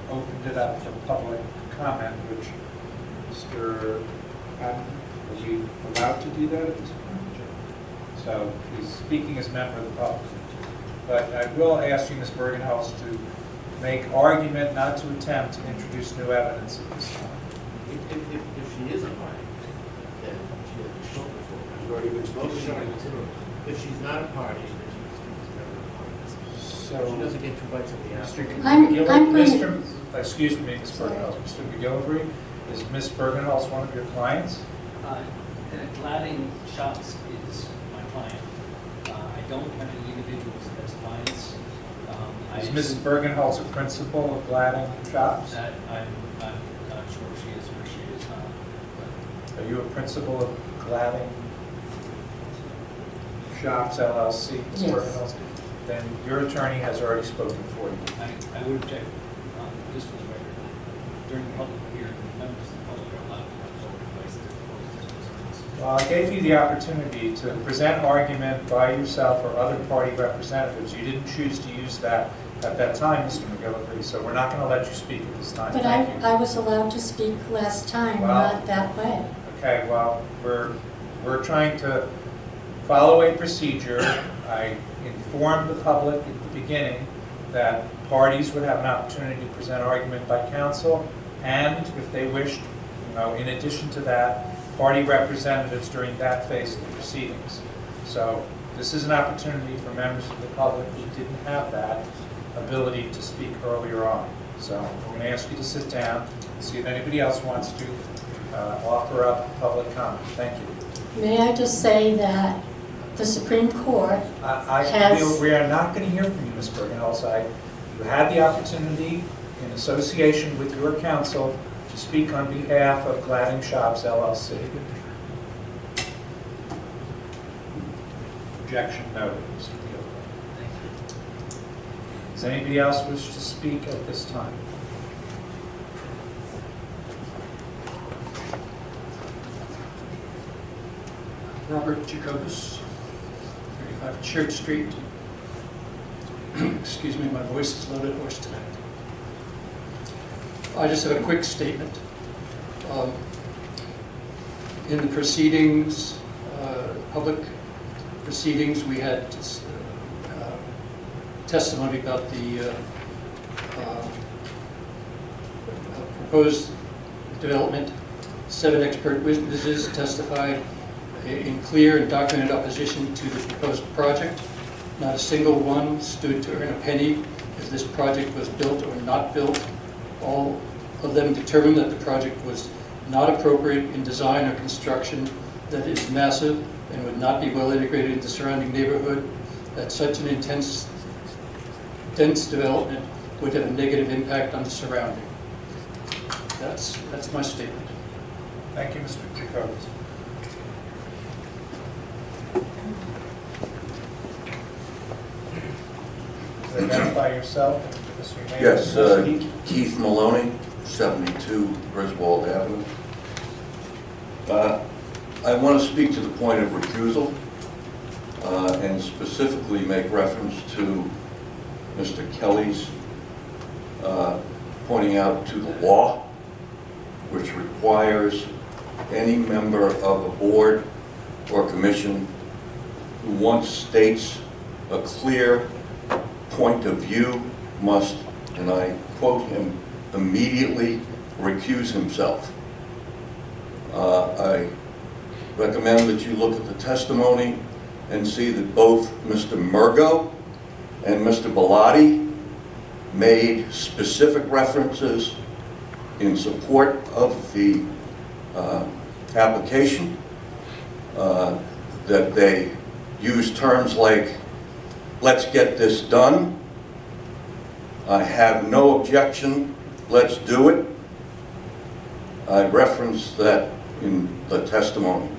We opened it up for public comment, which Mr. Patton, are we allowed to do that at this point? So he's speaking as a member of the public. But I will ask you, Ms. Bergenholtz, to make argument, not to attempt to introduce new evidence at this time. If she is a party, then she has been spoken for. She's already been spoken for. If she's not a party, then she's never a party. So, She doesn't get 2 bites of the apple. I'm Mr. Excuse me, Ms. Bergenholtz. Mr. McGillivray, is Ms. Bergenholtz one of your clients? Gladding Shops is my client. I don't have any individuals as clients. Is Mrs. Bergenholtz a principal of Gladding Shops? That I'm not sure she is or she is not. Are you a principal of Gladding Shops LLC, Ms. Yes. Bergenholtz? Then your attorney has already spoken for you. I would object, just for the record, during the public hearing, members of the public are allowed to have voting advice to oppose this business. Well, I gave you the opportunity to present argument by yourself or other party representatives. You didn't choose to use that at that time, Mr. McGillivray, so we're not going to let you speak at this time. But Thank you. I was allowed to speak last time, Well- not that way. Okay, well, we're trying to follow a procedure. I informed the public at the beginning that parties would have an opportunity to present argument by counsel, and if they wished, in addition to that, party representatives during that phase of the proceedings. So this is an opportunity for members of the public who didn't have that ability to speak earlier on. So I'm going to ask you to sit down and see if anybody else wants to offer up public comment. Thank you. May I just say that the Supreme Court We are not going to hear from you, Ms. Bergenholtz. You had the opportunity, in association with your counsel, to speak on behalf of Gladding Shops LLC. Objection noted, Mr. McGillivray. Does anybody else wish to speak at this time? Robert Jacobus, 35 Church Street. Excuse me, my voice is a little bit hoarse tonight. I just have a quick statement. In the proceedings, public proceedings, we had testimony about the proposed development. 7 expert witnesses testified in clear and documented opposition to the proposed project. Not a single one stood to earn a penny if this project was built or not built. All of them determined that the project was not appropriate in design or construction, that it is massive and would not be well integrated into the surrounding neighborhood, that such an dense development would have a negative impact on the surrounding. That's my statement. Thank you, Mr. Jacobs. Identify yourself and give us your name. Yes, and speak. Keith Maloney, 72 Griswold Avenue. I want to speak to the point of recusal and specifically make reference to Mr. Kelly's pointing out to the law, which requires any member of a board or commission who once states a clear point of view must, and I quote him, immediately recuse himself. I recommend that you look at the testimony and see that both Mr. Murgo and Mr. Bellotti made specific references in support of the application, that they use terms like, let's get this done, I have no objection, let's do it. I referenced that in the testimony.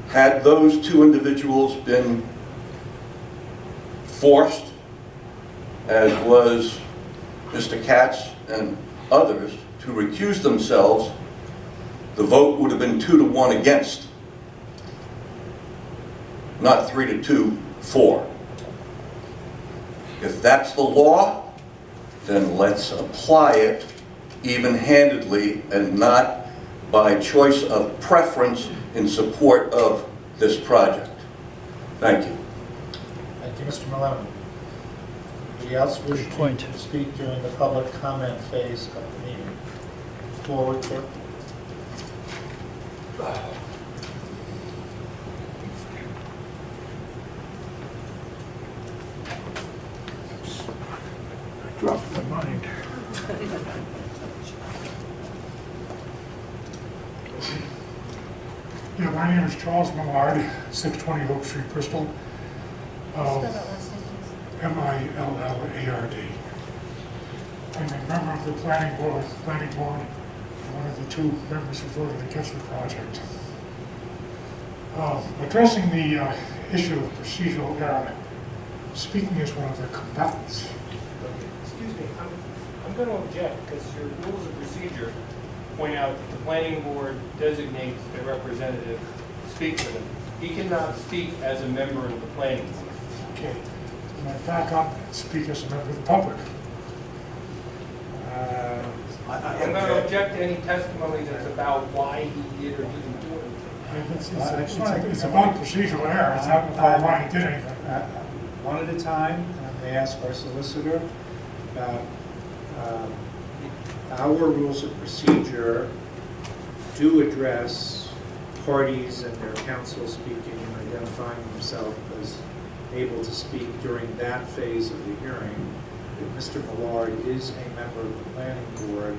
Had those two individuals been forced, as was Mr. Katz and others, to recuse themselves, the vote would have been 2-1 against, not 3-2 for. If that's the law, then let's apply it even-handedly and not by choice of preference in support of this project. Thank you. Thank you, Mr. Maloney. Anybody else wish to speak during the public comment phase of the meeting? Forward, clerk. Dropped my mind. Yeah, my name is Charles Millard, 620 Oak Street, Bristol. M-I-L-L-A-R-D. I'm a member of the planning board, and one of the 2 members who voted against the project. Addressing the issue of procedural error, speaking as one of the combatants. Excuse me, I'm going to object because your rules of procedure point out that the planning board designates a representative to speak for them. He cannot speak as a member of the planning board. Okay, and I back up and speak as a member of the public. I'm going to object to any testimony that's about why he did or didn't do it. It's about procedural error, it's not about why he did anything. One at a time, they ask our solicitor about our rules of procedure do address parties and their counsel speaking and identifying themselves as able to speak during that phase of the hearing. If Mr. Millard is a member of the planning board,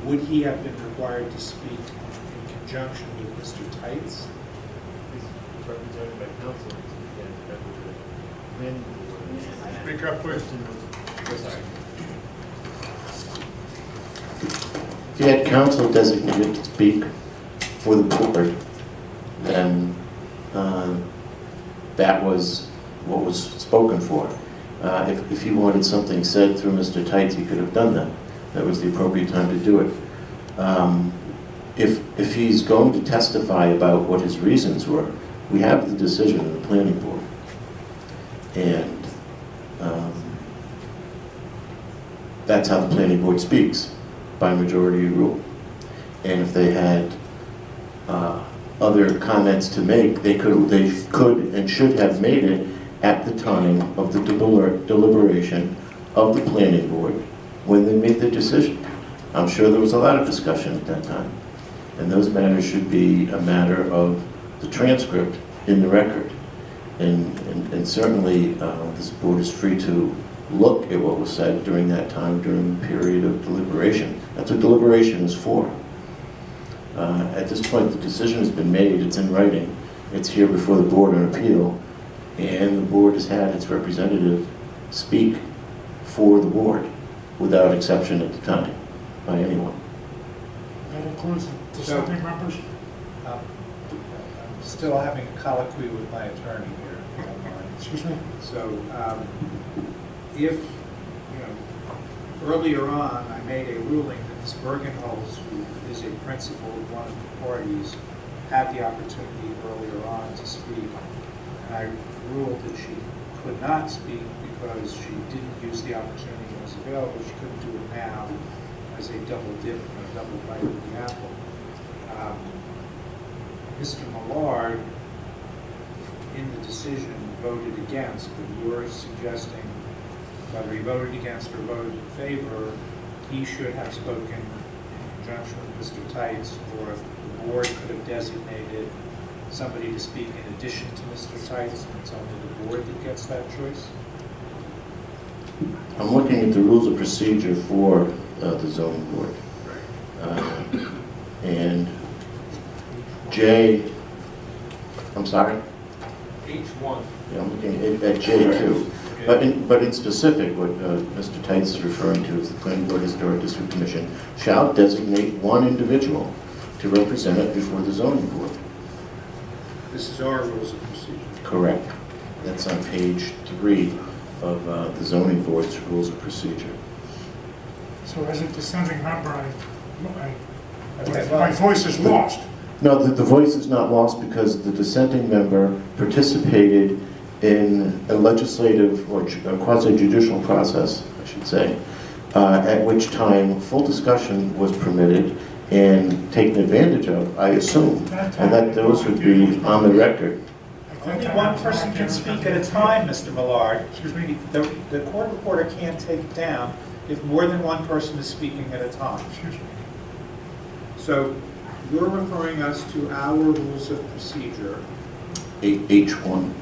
would he have been required to speak in conjunction with Mr. Tights? He's represented by counsel. Speak up, please. Sorry. If you had counsel designated to speak for the board, then that was what was spoken for. If he wanted something said through Mr. Tights, he could have done that. That was the appropriate time to do it. If he's going to testify about what his reasons were, we have the decision of the planning board. And that's how the planning board speaks, by majority rule. And if they had other comments to make, they could and should have made it at the time of the deliberation of the planning board when they made the decision. I'm sure there was a lot of discussion at that time. And those matters should be a matter of the transcript in the record. And certainly, this board is free to look at what was said during that time, during the period of deliberation. That's what deliberation is for. At this point, the decision has been made, it's in writing, it's here before the board on appeal, and the board has had its representative speak for the board without exception at the time by anyone. That includes the dissenting members? I'm still having a colloquy with my attorney here, if you don't mind. Excuse me? So, if, earlier on, I made a ruling that Ms. Bergenholz, who is a principal of one of the parties, had the opportunity earlier on to speak, and I ruled that she could not speak because she didn't use the opportunity that was available. She couldn't do it now as a double dip and a double bite of the apple. Mr. Millard, in the decision, voted against, but you're suggesting whether he voted against or voted in favor, he should have spoken in conjunction with Mr. Tights, or the board could have designated somebody to speak in addition to Mr. Tights, and it's only the board that gets that choice? I'm looking at the rules of procedure for the zoning board. And I'm sorry? H1. Yeah, I'm looking at J2. But in specific, what Mr. Tights is referring to is the Planning Board Historic District Commission shall designate one individual to represent it before the zoning board. This is our rules of procedure. Correct. That's on page 3 of the zoning board's rules of procedure. So as a dissenting member, my voice is lost. No, the voice is not lost because the dissenting member participated in a legislative or quasi-judicial process, I should say, at which time full discussion was permitted and taken advantage of, I assume, and that those would be on the record. Only one person can speak at a time, Mr. Millard. Excuse me. The court reporter can't take it down if more than one person is speaking at a time. Excuse me. So you're referring us to our rules of procedure. H1.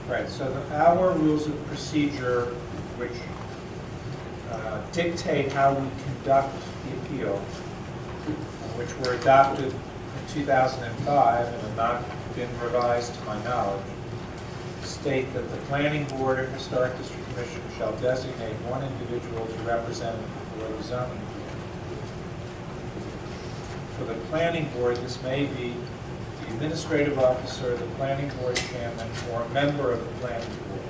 Right, so our rules of procedure, which dictate how we conduct the appeal, which were adopted in 2005 and have not been revised to my knowledge, state that the Planning Board or Historic District Commission shall designate one individual to represent it before the zoning board. For the Planning Board, this may be the administrative officer, the Planning Board chairman, or a member of the Planning Board.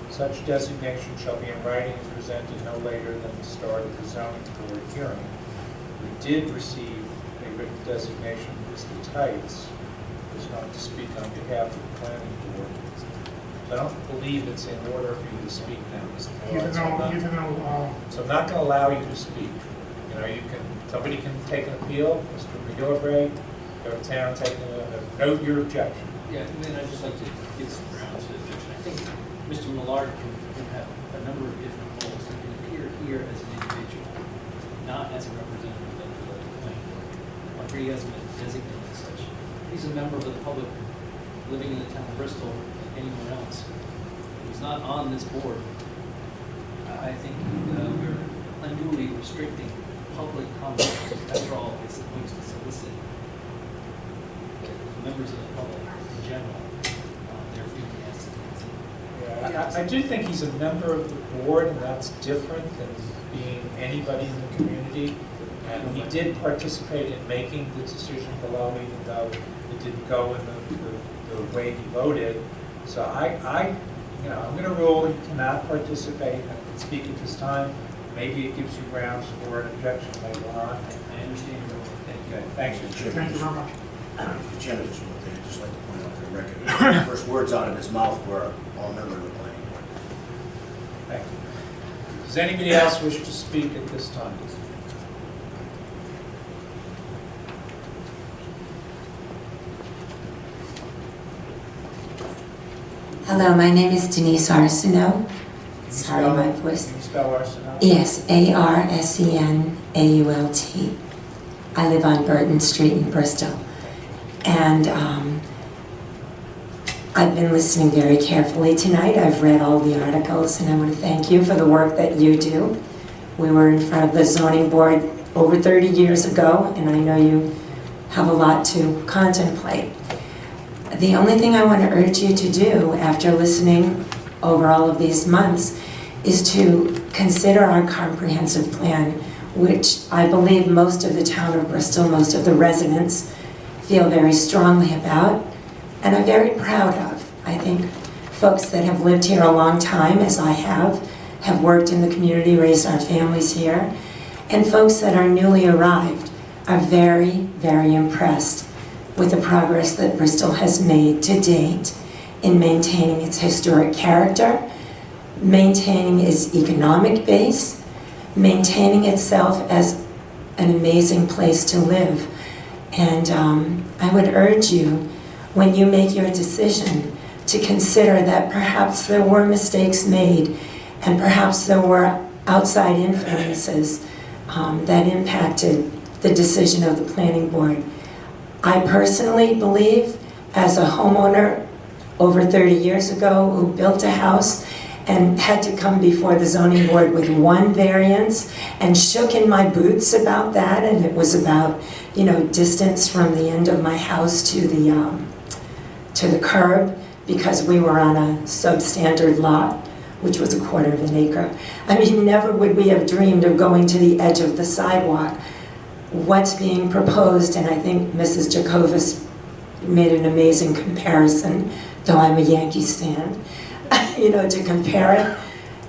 Such designation shall be in writing and presented no later than the start of the zoning board hearing. We did receive a written designation from Mr. Tights, who is going to speak on behalf of the Planning Board. So I don't believe it's in order for you to speak now, Mr. Millard. So I'm not going to allow you to speak. Somebody can take an appeal, Mr. McGillivray, go to town, note your objection. Yeah, and then I'd just like to give some grounds to the objection. I think Mr. Millard can have a number of different roles. He can appear here as an individual, not as a representative of the planning board. Or he hasn't been designated as such. He's a member of the public living in the town of Bristol, like anyone else. He's not on this board. I think we're unduly restricting public comment. After all, it's supposed to solicit members of the public in general, their feelings. Yeah, I do think he's a member of the board, and that's different than being anybody in the community. And he did participate in making the decision below, even though it didn't go in the way he voted. So I'm going to rule he cannot participate and speak at this time. Maybe it gives you grounds for an objection later on. I understand your role. Okay, thanks, Mr. Chairman. Thank you very much. Mr. Chairman, just one thing I'd just like to point out for the record. The first words out of his mouth were all members of the planning board. Thank you. Does anybody else wish to speak at this time? Hello, my name is Denise Arsenault. Sorry, my voice. Can you spell Arsenault? Yes, Arsenault. I live on Burton Street in Bristol. And I've been listening very carefully tonight. I've read all the articles, and I want to thank you for the work that you do. We were in front of the zoning board over 30 years ago, and I know you have a lot to contemplate. The only thing I want to urge you to do after listening over all of these months is to consider our comprehensive plan, which I believe most of the town of Bristol, most of the residents feel very strongly about and are very proud of. I think folks that have lived here a long time, as I have worked in the community, raised our families here, and folks that are newly arrived are very, very impressed with the progress that Bristol has made to date in maintaining its historic character, maintaining its economic base, maintaining itself as an amazing place to live. And I would urge you, when you make your decision, to consider that perhaps there were mistakes made and perhaps there were outside influences that impacted the decision of the planning board. I personally believe, as a homeowner over 30 years ago who built a house and had to come before the zoning board with one variance and shook in my boots about that, and it was about, you know, distance from the end of my house to the curb because we were on a substandard lot, which was 1/4 of an acre. I mean, never would we have dreamed of going to the edge of the sidewalk. What's being proposed, and I think Mrs. Jacobus made an amazing comparison, though I'm a Yankees fan, you know, to compare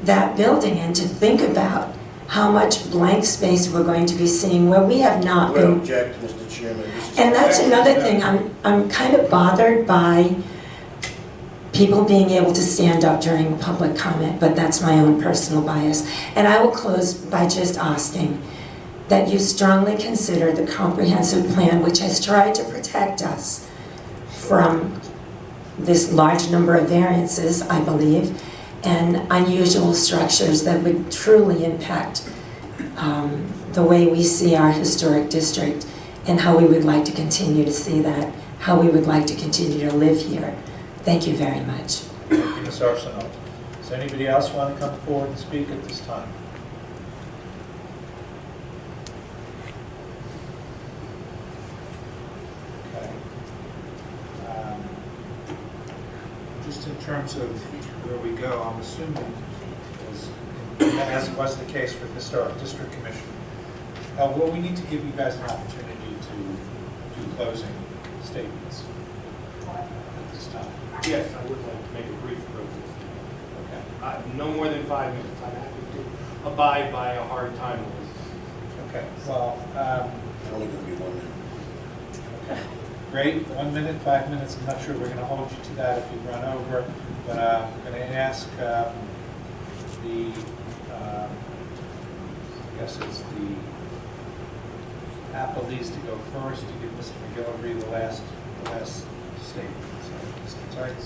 that building and to think about how much blank space we're going to be seeing where we have not Will been. object, Mr. Chairman. And that's another thing, I'm kind of bothered by people being able to stand up during public comment, but that's my own personal bias. And I will close by just asking that you strongly consider the comprehensive plan, which has tried to protect us from this large number of variances, I believe, and unusual structures that would truly impact the way we see our historic district and how we would like to continue to see that, how we would like to continue to live here. Thank you very much. Thank you, Ms. Arsenault. Does anybody else want to come forward and speak at this time? Okay. Just in terms of where we go, I'm assuming, as was the case with Historic District Commission, will we need to give you guys an opportunity to do closing statements at this time? Yes, I would like to make a brief proposal. Okay. No more than 5 minutes. I'm happy to abide by a hard time limit. Okay, well, Only going to be 1 minute. okay. Great, 1 minute, 5 minutes, I'm not sure we're going to hold you to that if you run over, but I'm going to ask I guess it's the appellees to go first, to give Mr. McGillivray the last statement. So, Mr. Tights.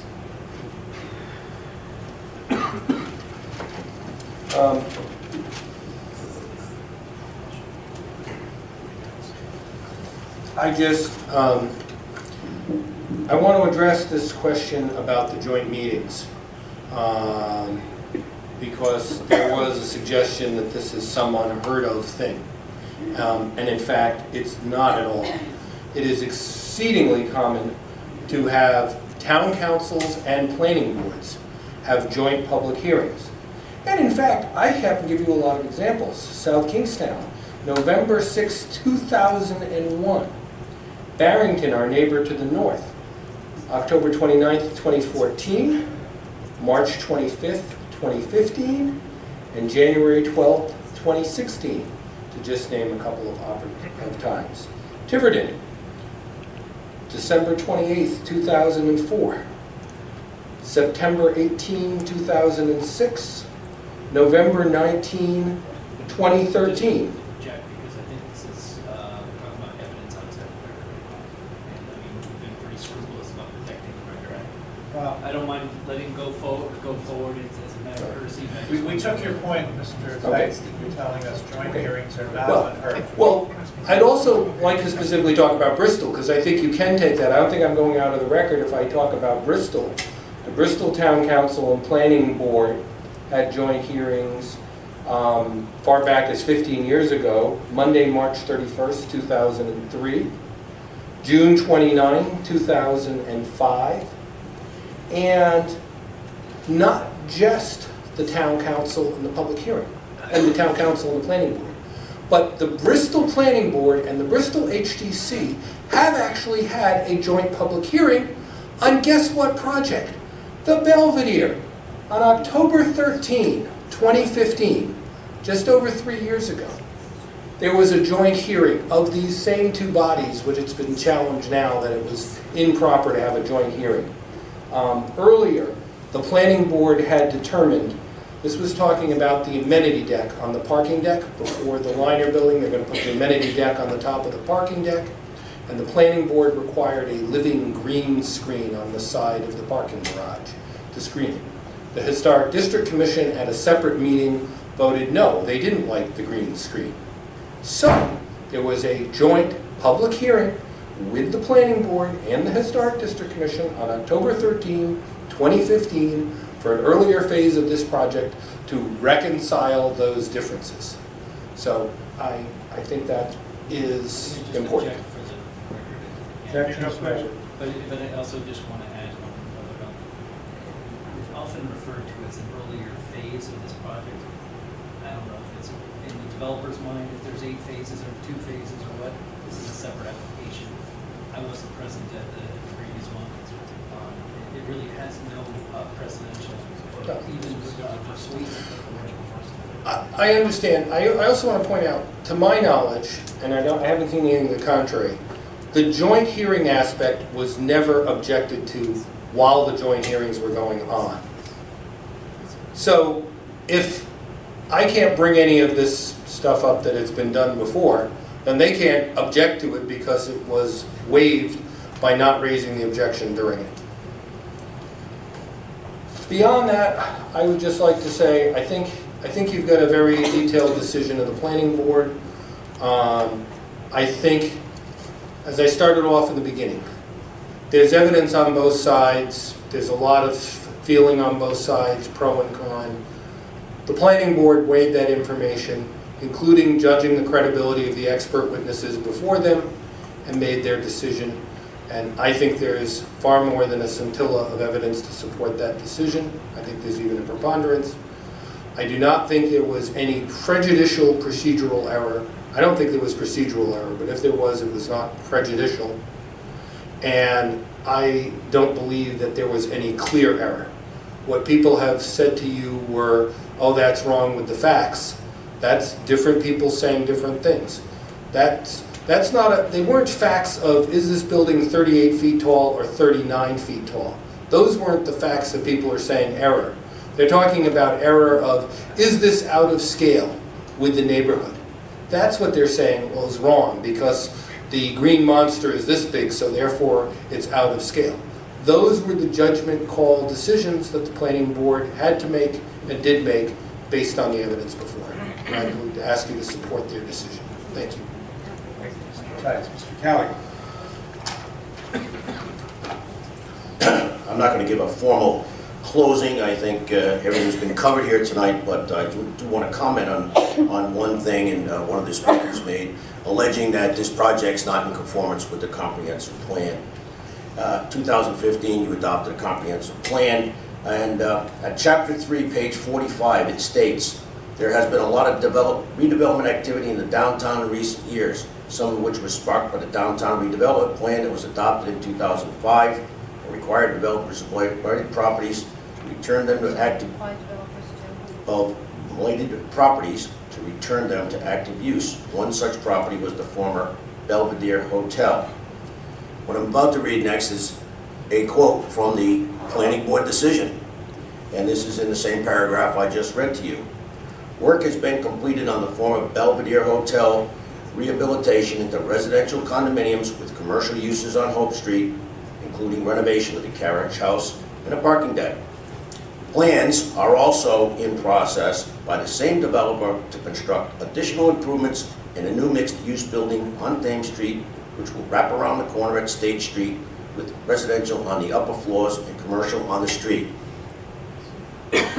I want to address this question about the joint meetings, because there was a suggestion that this is some unheard of thing. And in fact, it's not at all. It is exceedingly common to have town councils and planning boards have joint public hearings. And in fact, I can give you a lot of examples. South Kingstown, November 6, 2001. Barrington, our neighbor to the north, October 29th, 2014, March 25th, 2015, and January 12th, 2016, to just name a couple of times. Tiverton, December 28th, 2004, September 18, 2006, November 19, 2013. Jack, because I think this is talking about evidence outside the record. And I mean, we've been pretty scrupulous about protecting the record. Well, I don't mind letting go forward as a matter of courtesy. We took your point, Mr. Tights, that you're telling us joint hearings are not unheard. Well, I'd also like to specifically talk about Bristol, because I think you can take that. I don't think I'm going out of the record if I talk about Bristol. The Bristol Town Council and Planning Board had joint hearings far back as 15 years ago, Monday, March 31st, 2003, June 29, 2005, and not just the Town Council and the public hearing, and the Town Council and the Planning Board, but the Bristol Planning Board and the Bristol HDC have actually had a joint public hearing on guess what project? The Belvedere, on October 13, 2015, just over 3 years ago. There was a joint hearing of these same two bodies, which it's been challenged now that it was improper to have a joint hearing. Earlier, the Planning Board had determined, this was talking about the amenity deck on the parking deck before the liner building. They're going to put the amenity deck on the top of the parking deck, and the Planning Board required a living green screen on the side of the parking garage to screen it. The Historic District Commission at a separate meeting voted no, they didn't like the green screen. So there was a joint public hearing with the Planning Board and the Historic District Commission on October 13, 2015 for an earlier phase of this project to reconcile those differences. So I think that is important. But I also just want to add one other. We've often referred to as an earlier phase of this project. I don't know if it's in the developer's mind, if there's 8 phases or 2 phases or what. This is a separate application. I wasn't present at the previous one. It really has no precedential, even with the suite. I understand. I also want to point out, to my knowledge, and I haven't seen anything to the contrary, the joint hearing aspect was never objected to while the joint hearings were going on. So if I can't bring any of this stuff up that it's been done before, then they can't object to it because it was waived by not raising the objection during it. Beyond that, I would just like to say, I think you've got a very detailed decision of the Planning Board. I think, as I started off in the beginning, there's evidence on both sides. There's a lot of feeling on both sides, pro and con. The Planning Board weighed that information, including judging the credibility of the expert witnesses before them, and made their decision. And I think there is far more than a scintilla of evidence to support that decision. I think there's even a preponderance. I do not think there was any prejudicial procedural error. I don't think there was procedural error, but if there was, it was not prejudicial. And I don't believe that there was any clear error. What people have said to you were, oh, that's wrong with the facts. That's different people saying different things. That's not they weren't facts of, is this building 38 feet tall or 39 feet tall? Those weren't the facts that people are saying error. They're talking about error of, is this out of scale with the neighborhood? That's what they're saying was wrong, because the green monster is this big, so therefore it's out of scale. Those were the judgment call decisions that the Planning Board had to make and did make based on the evidence before. And I would ask you to support their decision. Thank you. Mr. Kelly. I'm not going to give a formal closing. I think everything's been covered here tonight, but I do want to comment on one thing, and one of the speakers made, alleging that this project's not in conformance with the comprehensive plan. 2015, you adopted a comprehensive plan, and at Chapter 3, page 45, it states, there has been a lot of redevelopment activity in the downtown in recent years, some of which was sparked by the downtown redevelopment plan that was adopted in 2005. It required developers of blighted properties to return them to active use. One such property was the former Belvedere Hotel. What I'm about to read next is a quote from the Planning Board decision, and this is in the same paragraph I just read to you. Work has been completed on the former Belvedere Hotel rehabilitation into residential condominiums with commercial uses on Hope Street, including renovation of the carriage house and a parking deck. Plans are also in process by the same developer to construct additional improvements in a new mixed-use building on Thames Street, which will wrap around the corner at State Street with residential on the upper floors and commercial on the street.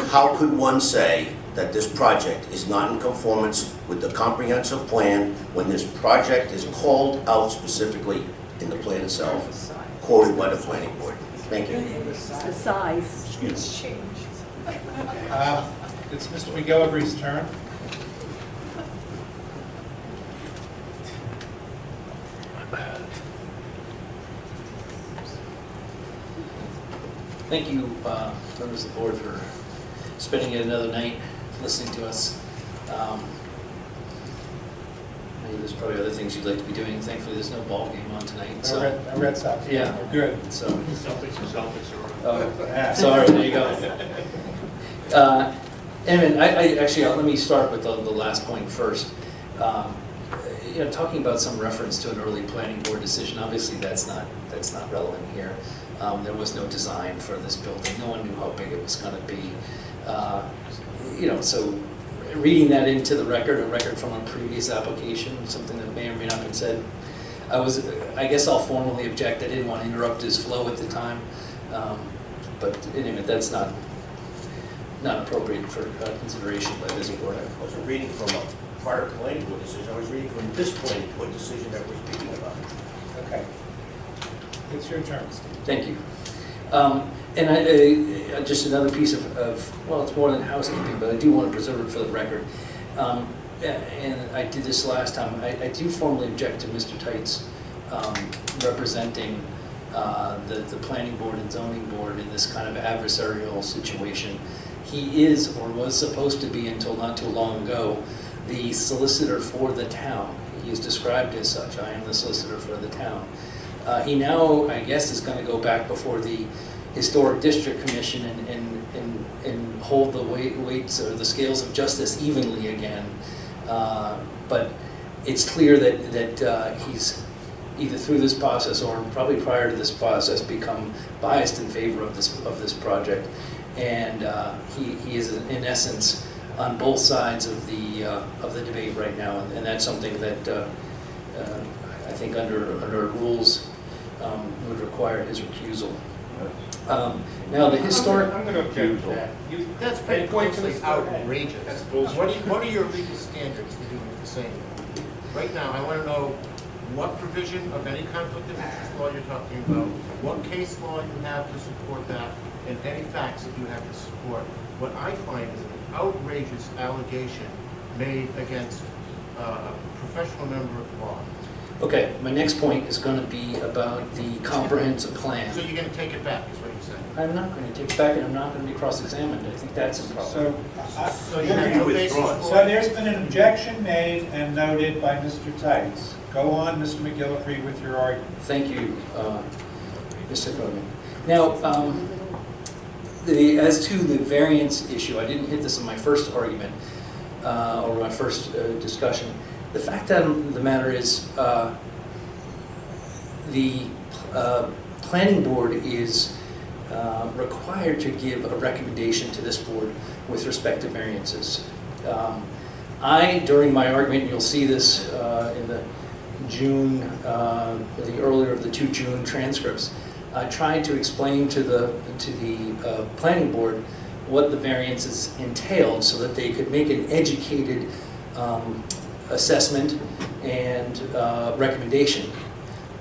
How could one say that this project is not in conformance with the comprehensive plan when this project is called out specifically in the plan itself, quoted by the planning board? Thank you. The size. Excuse me. It's Mr. McGillivree's turn. Thank you, members of the board, for spending yet another night listening to us. Maybe there's probably other things you'd like to be doing. Thankfully, there's no ball game on tonight. So. I read Sox. Yeah, Good. So. Celtics are Sorry, there you go. Anyway, I actually, let me start with the last point first. Talking about some reference to an early planning board decision, obviously that's not relevant here. There was no design for this building. No one knew how big it was going to be. So reading that into the record, a record from a previous application, something that may or may not have been said, I guess I'll formally object. I didn't want to interrupt his flow at the time. But anyway, that's not appropriate for consideration by this board. I wasn't reading from a prior planning board decision. I was reading from this planning board decision that we're speaking about. Okay. It's your turn, Steve. Thank you. And just another piece of, well, it's more than housekeeping, but I do want to preserve it for the record. And I did this last time. I do formally object to Mr. Tights representing the planning board and zoning board in this kind of adversarial situation. He is, or was supposed to be until not too long ago, the solicitor for the town. He is described as such. I am the solicitor for the town. He now, I guess, is going to go back before the Historic District Commission and hold the weights or the scales of justice evenly again. But it's clear that he's either through this process or probably prior to this process become biased in favor of this project, and he is in essence on both sides of the debate right now, and that's something that I think under rules would require his recusal. Now the historic. I'm going to object to that. That's pretty closely outrageous. What are your legal standards for doing the same? Right now, I want to know what provision of any conflict of interest law you're talking about, what case law you have to support that, and any facts that you have to support. What I find is an outrageous allegation made against a professional member of law. Okay, my next point is going to be about the comprehensive plan. So you're going to take it back, is what you're saying? I'm not going to take it back, and I'm not going to be cross-examined. I think that's a problem. So you have no basis for it? So there's been an objection made and noted by Mr. Tights. Go on, Mr. McGillivray, with your argument. Thank you, Mr. Cogan. Now, as to the variance issue, I didn't hit this in my first argument or my first discussion. The fact of the matter is the planning board is required to give a recommendation to this board with respect to variances. During my argument, you'll see this in the June, the earlier of the 2 June transcripts, I tried to explain to the planning board what the variances entailed so that they could make an educated assessment and recommendation.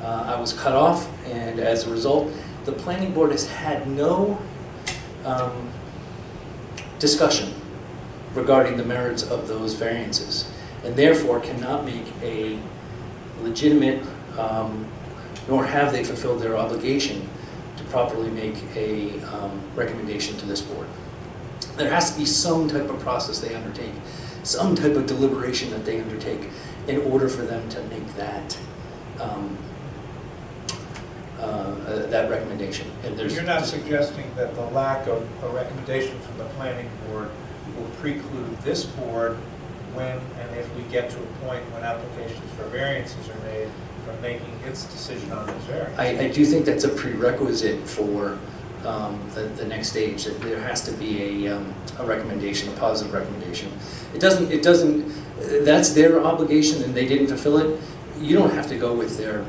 I was cut off, and as a result, the planning board has had no discussion regarding the merits of those variances, and therefore cannot make a legitimate, nor have they fulfilled their obligation to properly make a recommendation to this board. There has to be some type of process they undertake, some type of deliberation that they undertake in order for them to make that that recommendation. And you're not suggesting that the lack of a recommendation from the planning board will preclude this board when and if we get to a point when applications for variances are made from making its decision on those variances? I do think that's a prerequisite for the next stage, that there has to be a recommendation, a positive recommendation. It doesn't, that's their obligation and they didn't fulfill it. You don't have to go with their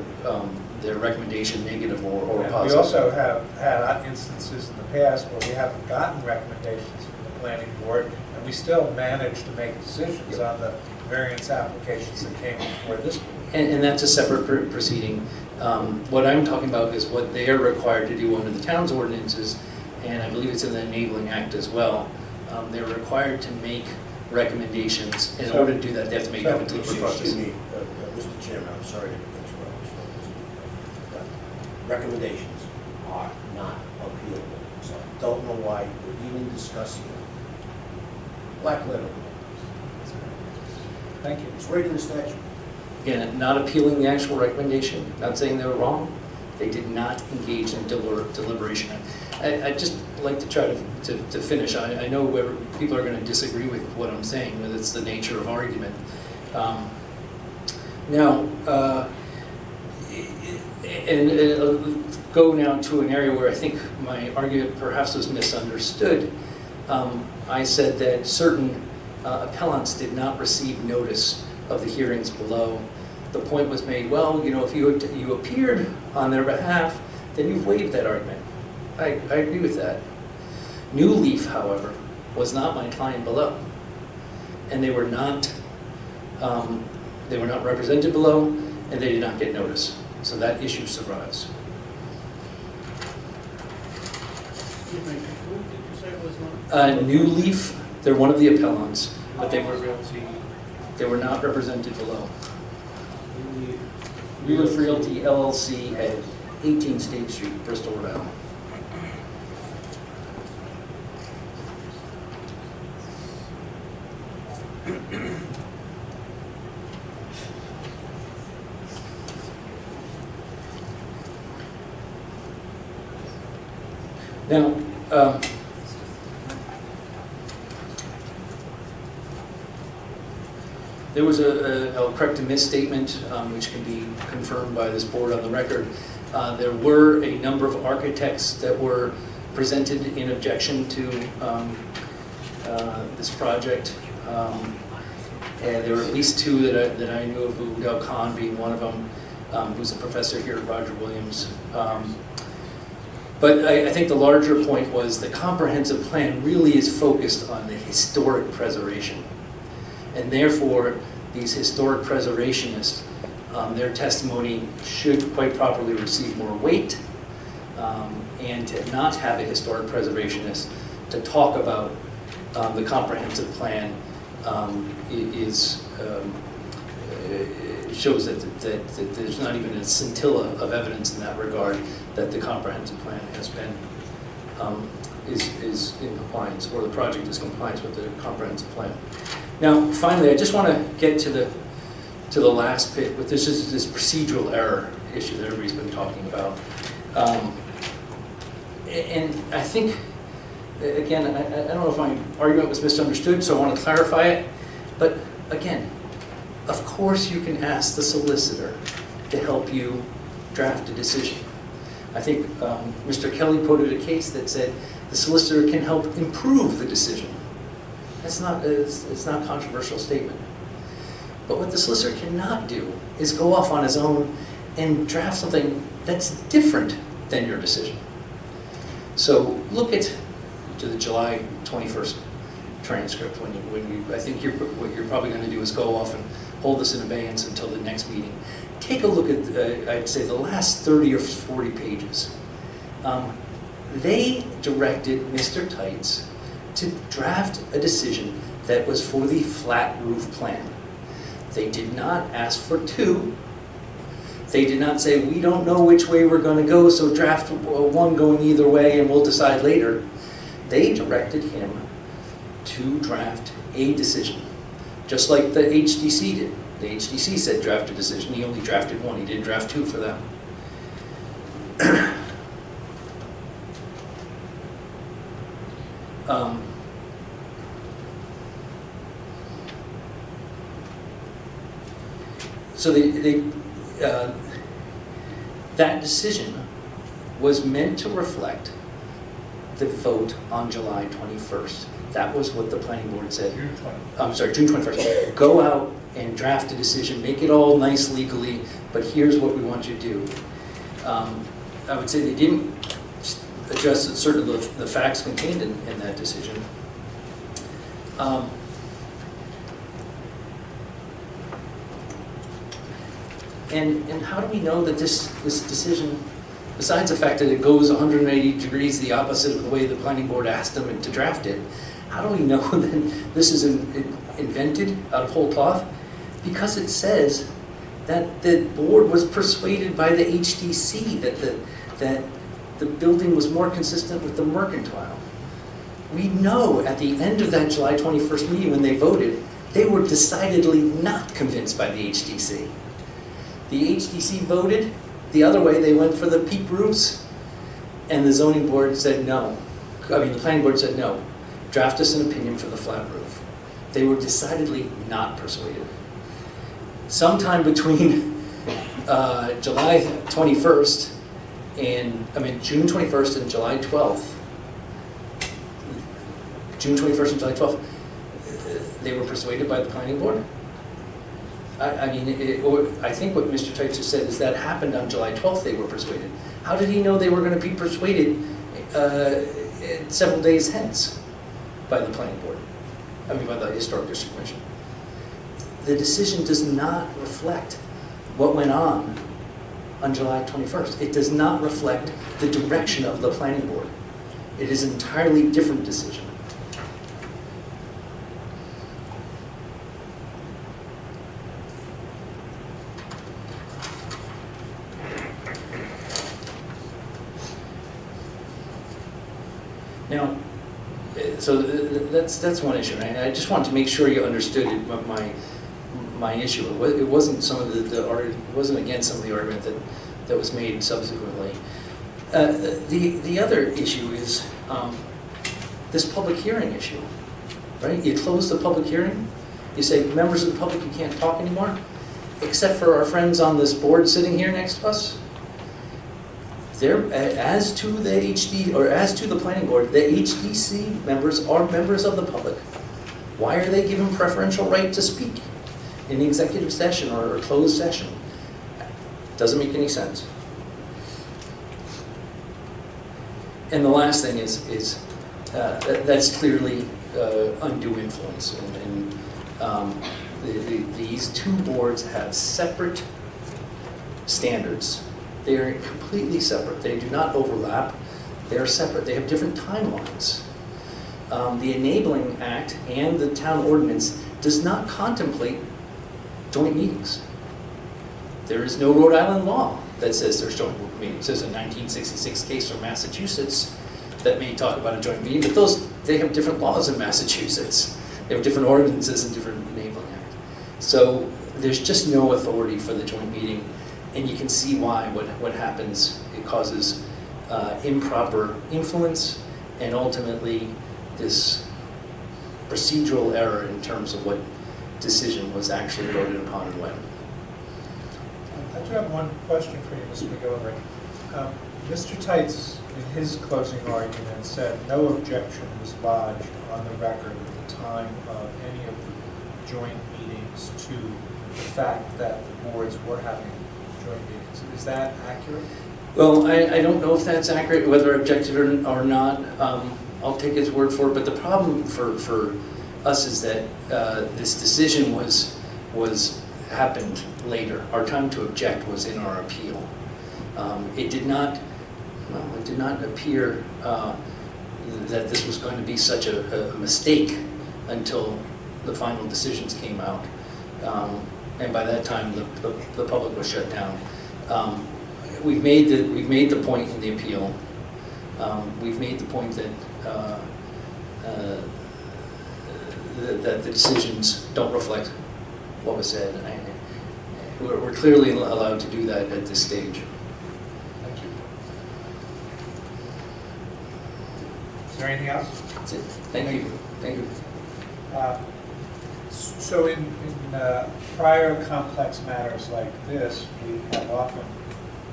recommendation, negative or positive. We also have had instances in the past where we haven't gotten recommendations from the planning board, and we still managed to make decisions on the variance applications that came before this board. And that's a separate proceeding. What I'm talking about is what they are required to do under the town's ordinances, and I believe it's in the Enabling Act as well. They're required to make recommendations. In order to do that, they have to make up a deliberate process. Excuse me, Mr. Chairman, I'm sorry to interrupt. Recommendations are not appealable, so I don't know why we're even discussing it. Black letter. Thank you. It's right in the statute. Again, not appealing the actual recommendation, not saying they were wrong. They did not engage in deliberation. I'd just like to try to finish. I know people are going to disagree with what I'm saying, but it's the nature of argument. Now, go now to an area where I think my argument perhaps was misunderstood. I said that certain appellants did not receive notice of the hearings below. The point was made, well, you know, if you appeared on their behalf, then you've waived that argument. I agree with that. New Leaf, however, was not my client below, and they were not represented below, and they did not get notice. So that issue survives. New Leaf, they're one of the appellants, but they were not represented below. New Leaf Realty LLC at 18 State Street, Bristol, Rhode Island. Now, there was I'll correct a misstatement, which can be confirmed by this board on the record. There were a number of architects that were presented in objection to this project. And there were at least two that I knew of, Udal Khan being one of them, who's a professor here at Roger Williams. But I think the larger point was the comprehensive plan really is focused on the historic preservation. And therefore, these historic preservationists, their testimony should quite properly receive more weight. And to not have a historic preservationist to talk about the comprehensive plan shows that there's not even a scintilla of evidence in that regard that the comprehensive plan has been is in compliance, or the project is compliance with the comprehensive plan. Now, finally, I just want to get to the last bit, but this is this procedural error issue that everybody's been talking about. And I think, again, I don't know if my argument was misunderstood, so I want to clarify it. But again, of course you can ask the solicitor to help you draft a decision. I think Mr. Kelly quoted a case that said the solicitor can help improve the decision. It's not a controversial statement. But what the solicitor cannot do is go off on his own and draft something that's different than your decision. So look to the July 21st transcript when you I think what you're probably going to do is go off and hold this in abeyance until the next meeting. Take a look at, I'd say, the last 30 or 40 pages. They directed Mr. Tights to draft a decision that was for the flat roof plan. They did not ask for two. They did not say, we don't know which way we're going to go, so draft one going either way and we'll decide later. They directed him to draft a decision, just like the HDC did. The HDC said draft a decision. He only drafted one. He didn't draft two for them. So that decision was meant to reflect the vote on July 21st. That was what the planning board said. June 20. I'm sorry, June 21st. Go out and draft a decision, make it all nice legally, but here's what we want you to do. I would say they didn't address certain of the facts contained in that decision. And how do we know that this decision, besides the fact that it goes 180 degrees the opposite of the way the planning board asked them to draft it, how do we know that this is invented out of whole cloth? Because it says that the board was persuaded by the HDC that the building was more consistent with the mercantile. We know at the end of that July 21st meeting when they voted, they were decidedly not convinced by the HDC. The HDC voted the other way. They went for the peak roofs, and the zoning board said no. I mean, the planning board said no. Draft us an opinion for the flat roof. They were decidedly not persuaded. Sometime between July 21st and, June 21st and July 12th, June 21st and July 12th, they were persuaded by the planning board. I think what Mr. Teitz just said is that happened on July 12th, they were persuaded. How did he know they were going to be persuaded several days hence by the planning board? By the Historic District Commission. The decision does not reflect what went on July 21st. It does not reflect the direction of the planning board. It is an entirely different decision. Now, so that's one issue. I just wanted to make sure you understood my issue. It wasn't some of it wasn't against some of the argument that was made subsequently. The other issue is this public hearing issue, right? You close the public hearing. You say, members of the public, you can't talk anymore, except for our friends on this board sitting here next to us. As to the planning board, the HDC members are members of the public. Why are they given preferential right to speak in the executive session or a closed session? Doesn't make any sense. And the last thing is that's clearly undue influence. These two boards have separate standards. They are completely separate. They do not overlap. They are separate. They have different timelines. The Enabling Act and the town ordinance does not contemplate joint meetings. There is no Rhode Island law that says there's joint meetings. There's a 1966 case from Massachusetts that may talk about a joint meeting, but they have different laws in Massachusetts. They have different ordinances and different Enabling Act. So there's just no authority for the joint meeting. And you can see why, what happens. It causes improper influence and ultimately this procedural error in terms of what decision was actually voted upon and when. I do have one question for you, Mr. McGillivray. Mr. Teitz, in his closing argument, said no objection was lodged on the record at the time of any of the joint meetings to the fact that the boards were having joint meetings. Is that accurate? Well, I don't know if that's accurate, whether objected or not. I'll take his word for it. But the problem for us is that this decision happened later. Our time to object was in our appeal. It did not appear that this was going to be such a mistake until the final decisions came out. And by that time, the public was shut down. We've made the point in the appeal. We've made the point that that the decisions don't reflect what was said. We're clearly allowed to do that at this stage. Thank you. Is there anything else? That's it. Thank you. Thank you. So in prior complex matters like this, we have often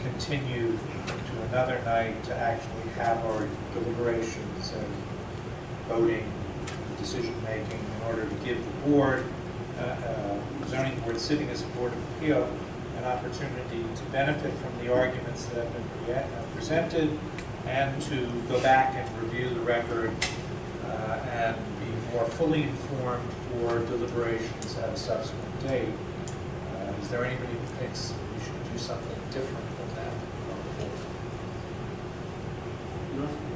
continued to another night to actually have our deliberations and voting, decision-making, in order to give the board, zoning board sitting as a board of appeal, an opportunity to benefit from the arguments that have been presented and to go back and review the record and be more fully informed for deliberations at a subsequent date. Is there anybody who thinks we should do something different than that?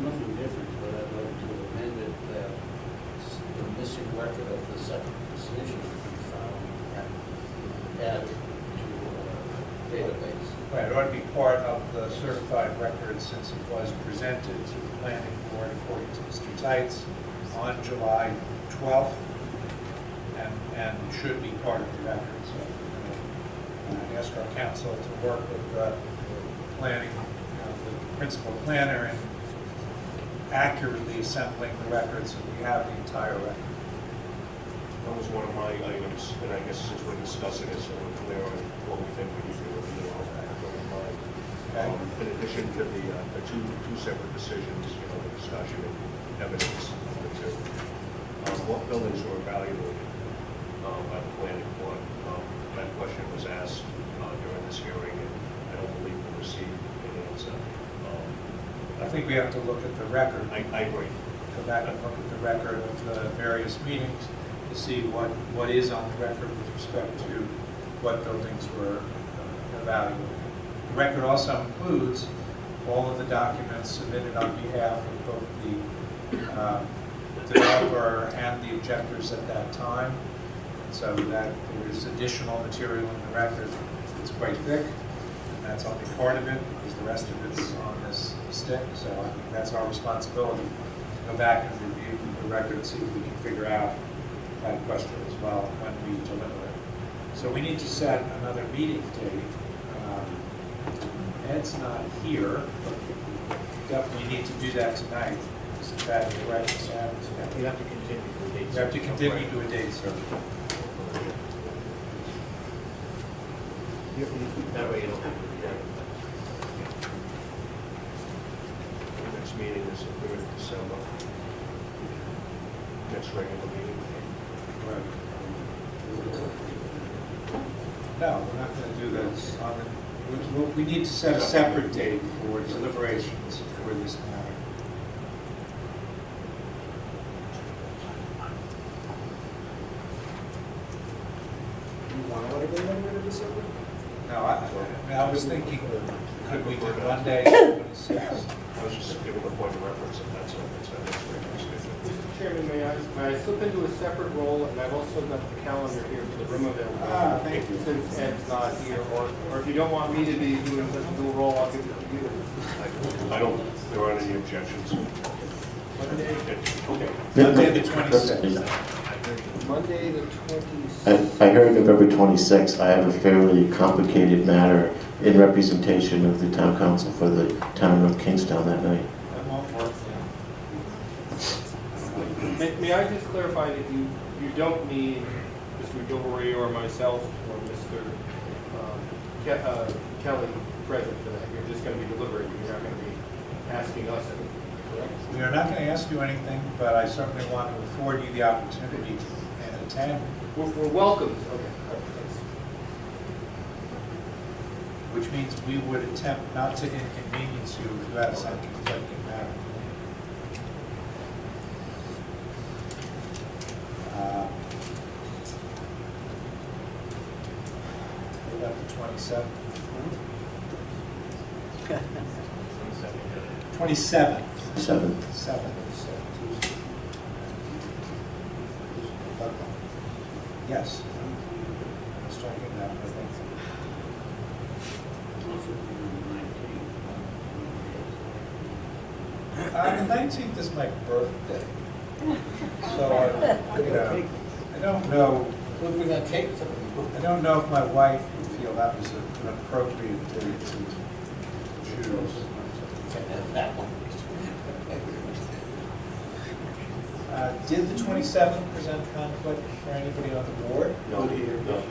Nothing different, but I'd like to amend it that the missing record of the second decision be found and added to a database. Right, it ought to be part of the certified record since it was presented to the planning board according to Mr. Tights on July 12th and should be part of the record. So I ask our council to work with the planning, the principal planner in accurately assembling the records so we have the entire record. That was one of my items, and I guess since we're discussing it, so we're clear on what we think we need to review on that. In addition to the two separate decisions, the discussion and evidence of the two. What buildings were evaluated by the planning board? That question was asked during this hearing, and I don't believe we received an answer. I think we have to look at the record. I agree. Go back and look at the record of the various meetings to see what is on the record with respect to what buildings were evaluated. The record also includes all of the documents submitted on behalf of both the developer and the objectors at that time. So that there's additional material in the record. It's quite thick, and that's only part of it, because the rest of it's on this stick. So I think that's our responsibility to go back and review the record and see if we can figure out that question as well when we deliberate. So we need to set another meeting date. Ed's not here, but we definitely need to do that tonight. Is that correct, Sam? You have to continue to a date. You have to continue to a date, sir. That way you don't have to do that. The next meeting is the 3rd of December. Next regular meeting. Right. No, we're not going to do this on the. We need to set a separate date for deliberations for this matter. You want to let it go later in December? No, I was thinking, could we do Monday, 26th? I was just giving a point of reference, and that's all. That's next regular schedule. Mr. Chairman, may I slip into a separate role, and I've also got the calendar here for the room availability. Ah, thank you. Since Ed's not here, or if you don't want me to be doing such a dual role, I'll give it to you. I don't, there aren't any objections. Monday? Okay. Monday the 26th. Monday the 26th. I heard November 26th. I have a fairly complicated matter in representation of the town council for the town of North Kingstown that night. That won't work, May I just clarify that you don't need Mr. McGilvery or myself or Mr. Kelly present for that? You're just going to be deliberating. You're not going to be asking us anything, correct? We are not going to ask you anything, but I certainly want to afford you the opportunity to attend. We're welcome. Okay. Which means we would attempt not to inconvenience you if you had some conflicting matter. What about the 27th? 27th. 7th. 7th. Yes. Let's try to get that, I think. The 19th is my birthday. So, I don't know. We're going to take I don't know if my wife would feel that was an appropriate date to choose. that one. Did the 27th present conflict for anybody on the board? No, no.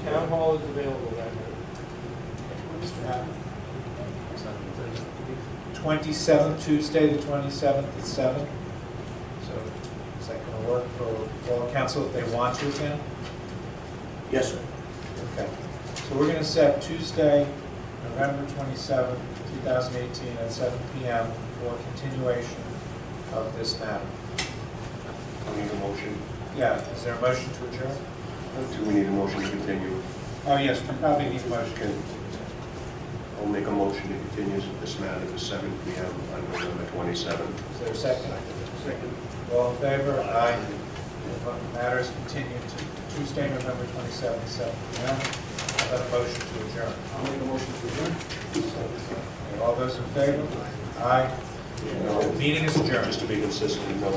Town hall is available that night. Mr. Hammond? 27th, Tuesday, the 27th at 7. So is that going to work for all council if they want to attend? Yes, sir. Okay. So we're going to set Tuesday, November 27th, 2018 at 7 p.m. for continuation of this matter. We need a motion. Yeah, is there a motion to adjourn? Do we need a motion to continue? Oh, yes, we probably need a motion. I'll make a motion to continue this matter to 7 p.m. on November 27th. Is there a second? Second. All in favor? Aye. The matter is continued to Tuesday, November 27th, 7 p.m. I'll have a motion to adjourn. I'll make a motion to adjourn. Okay, all those in favor? Aye. No. Meeting is adjourned. Just to be consistent, no.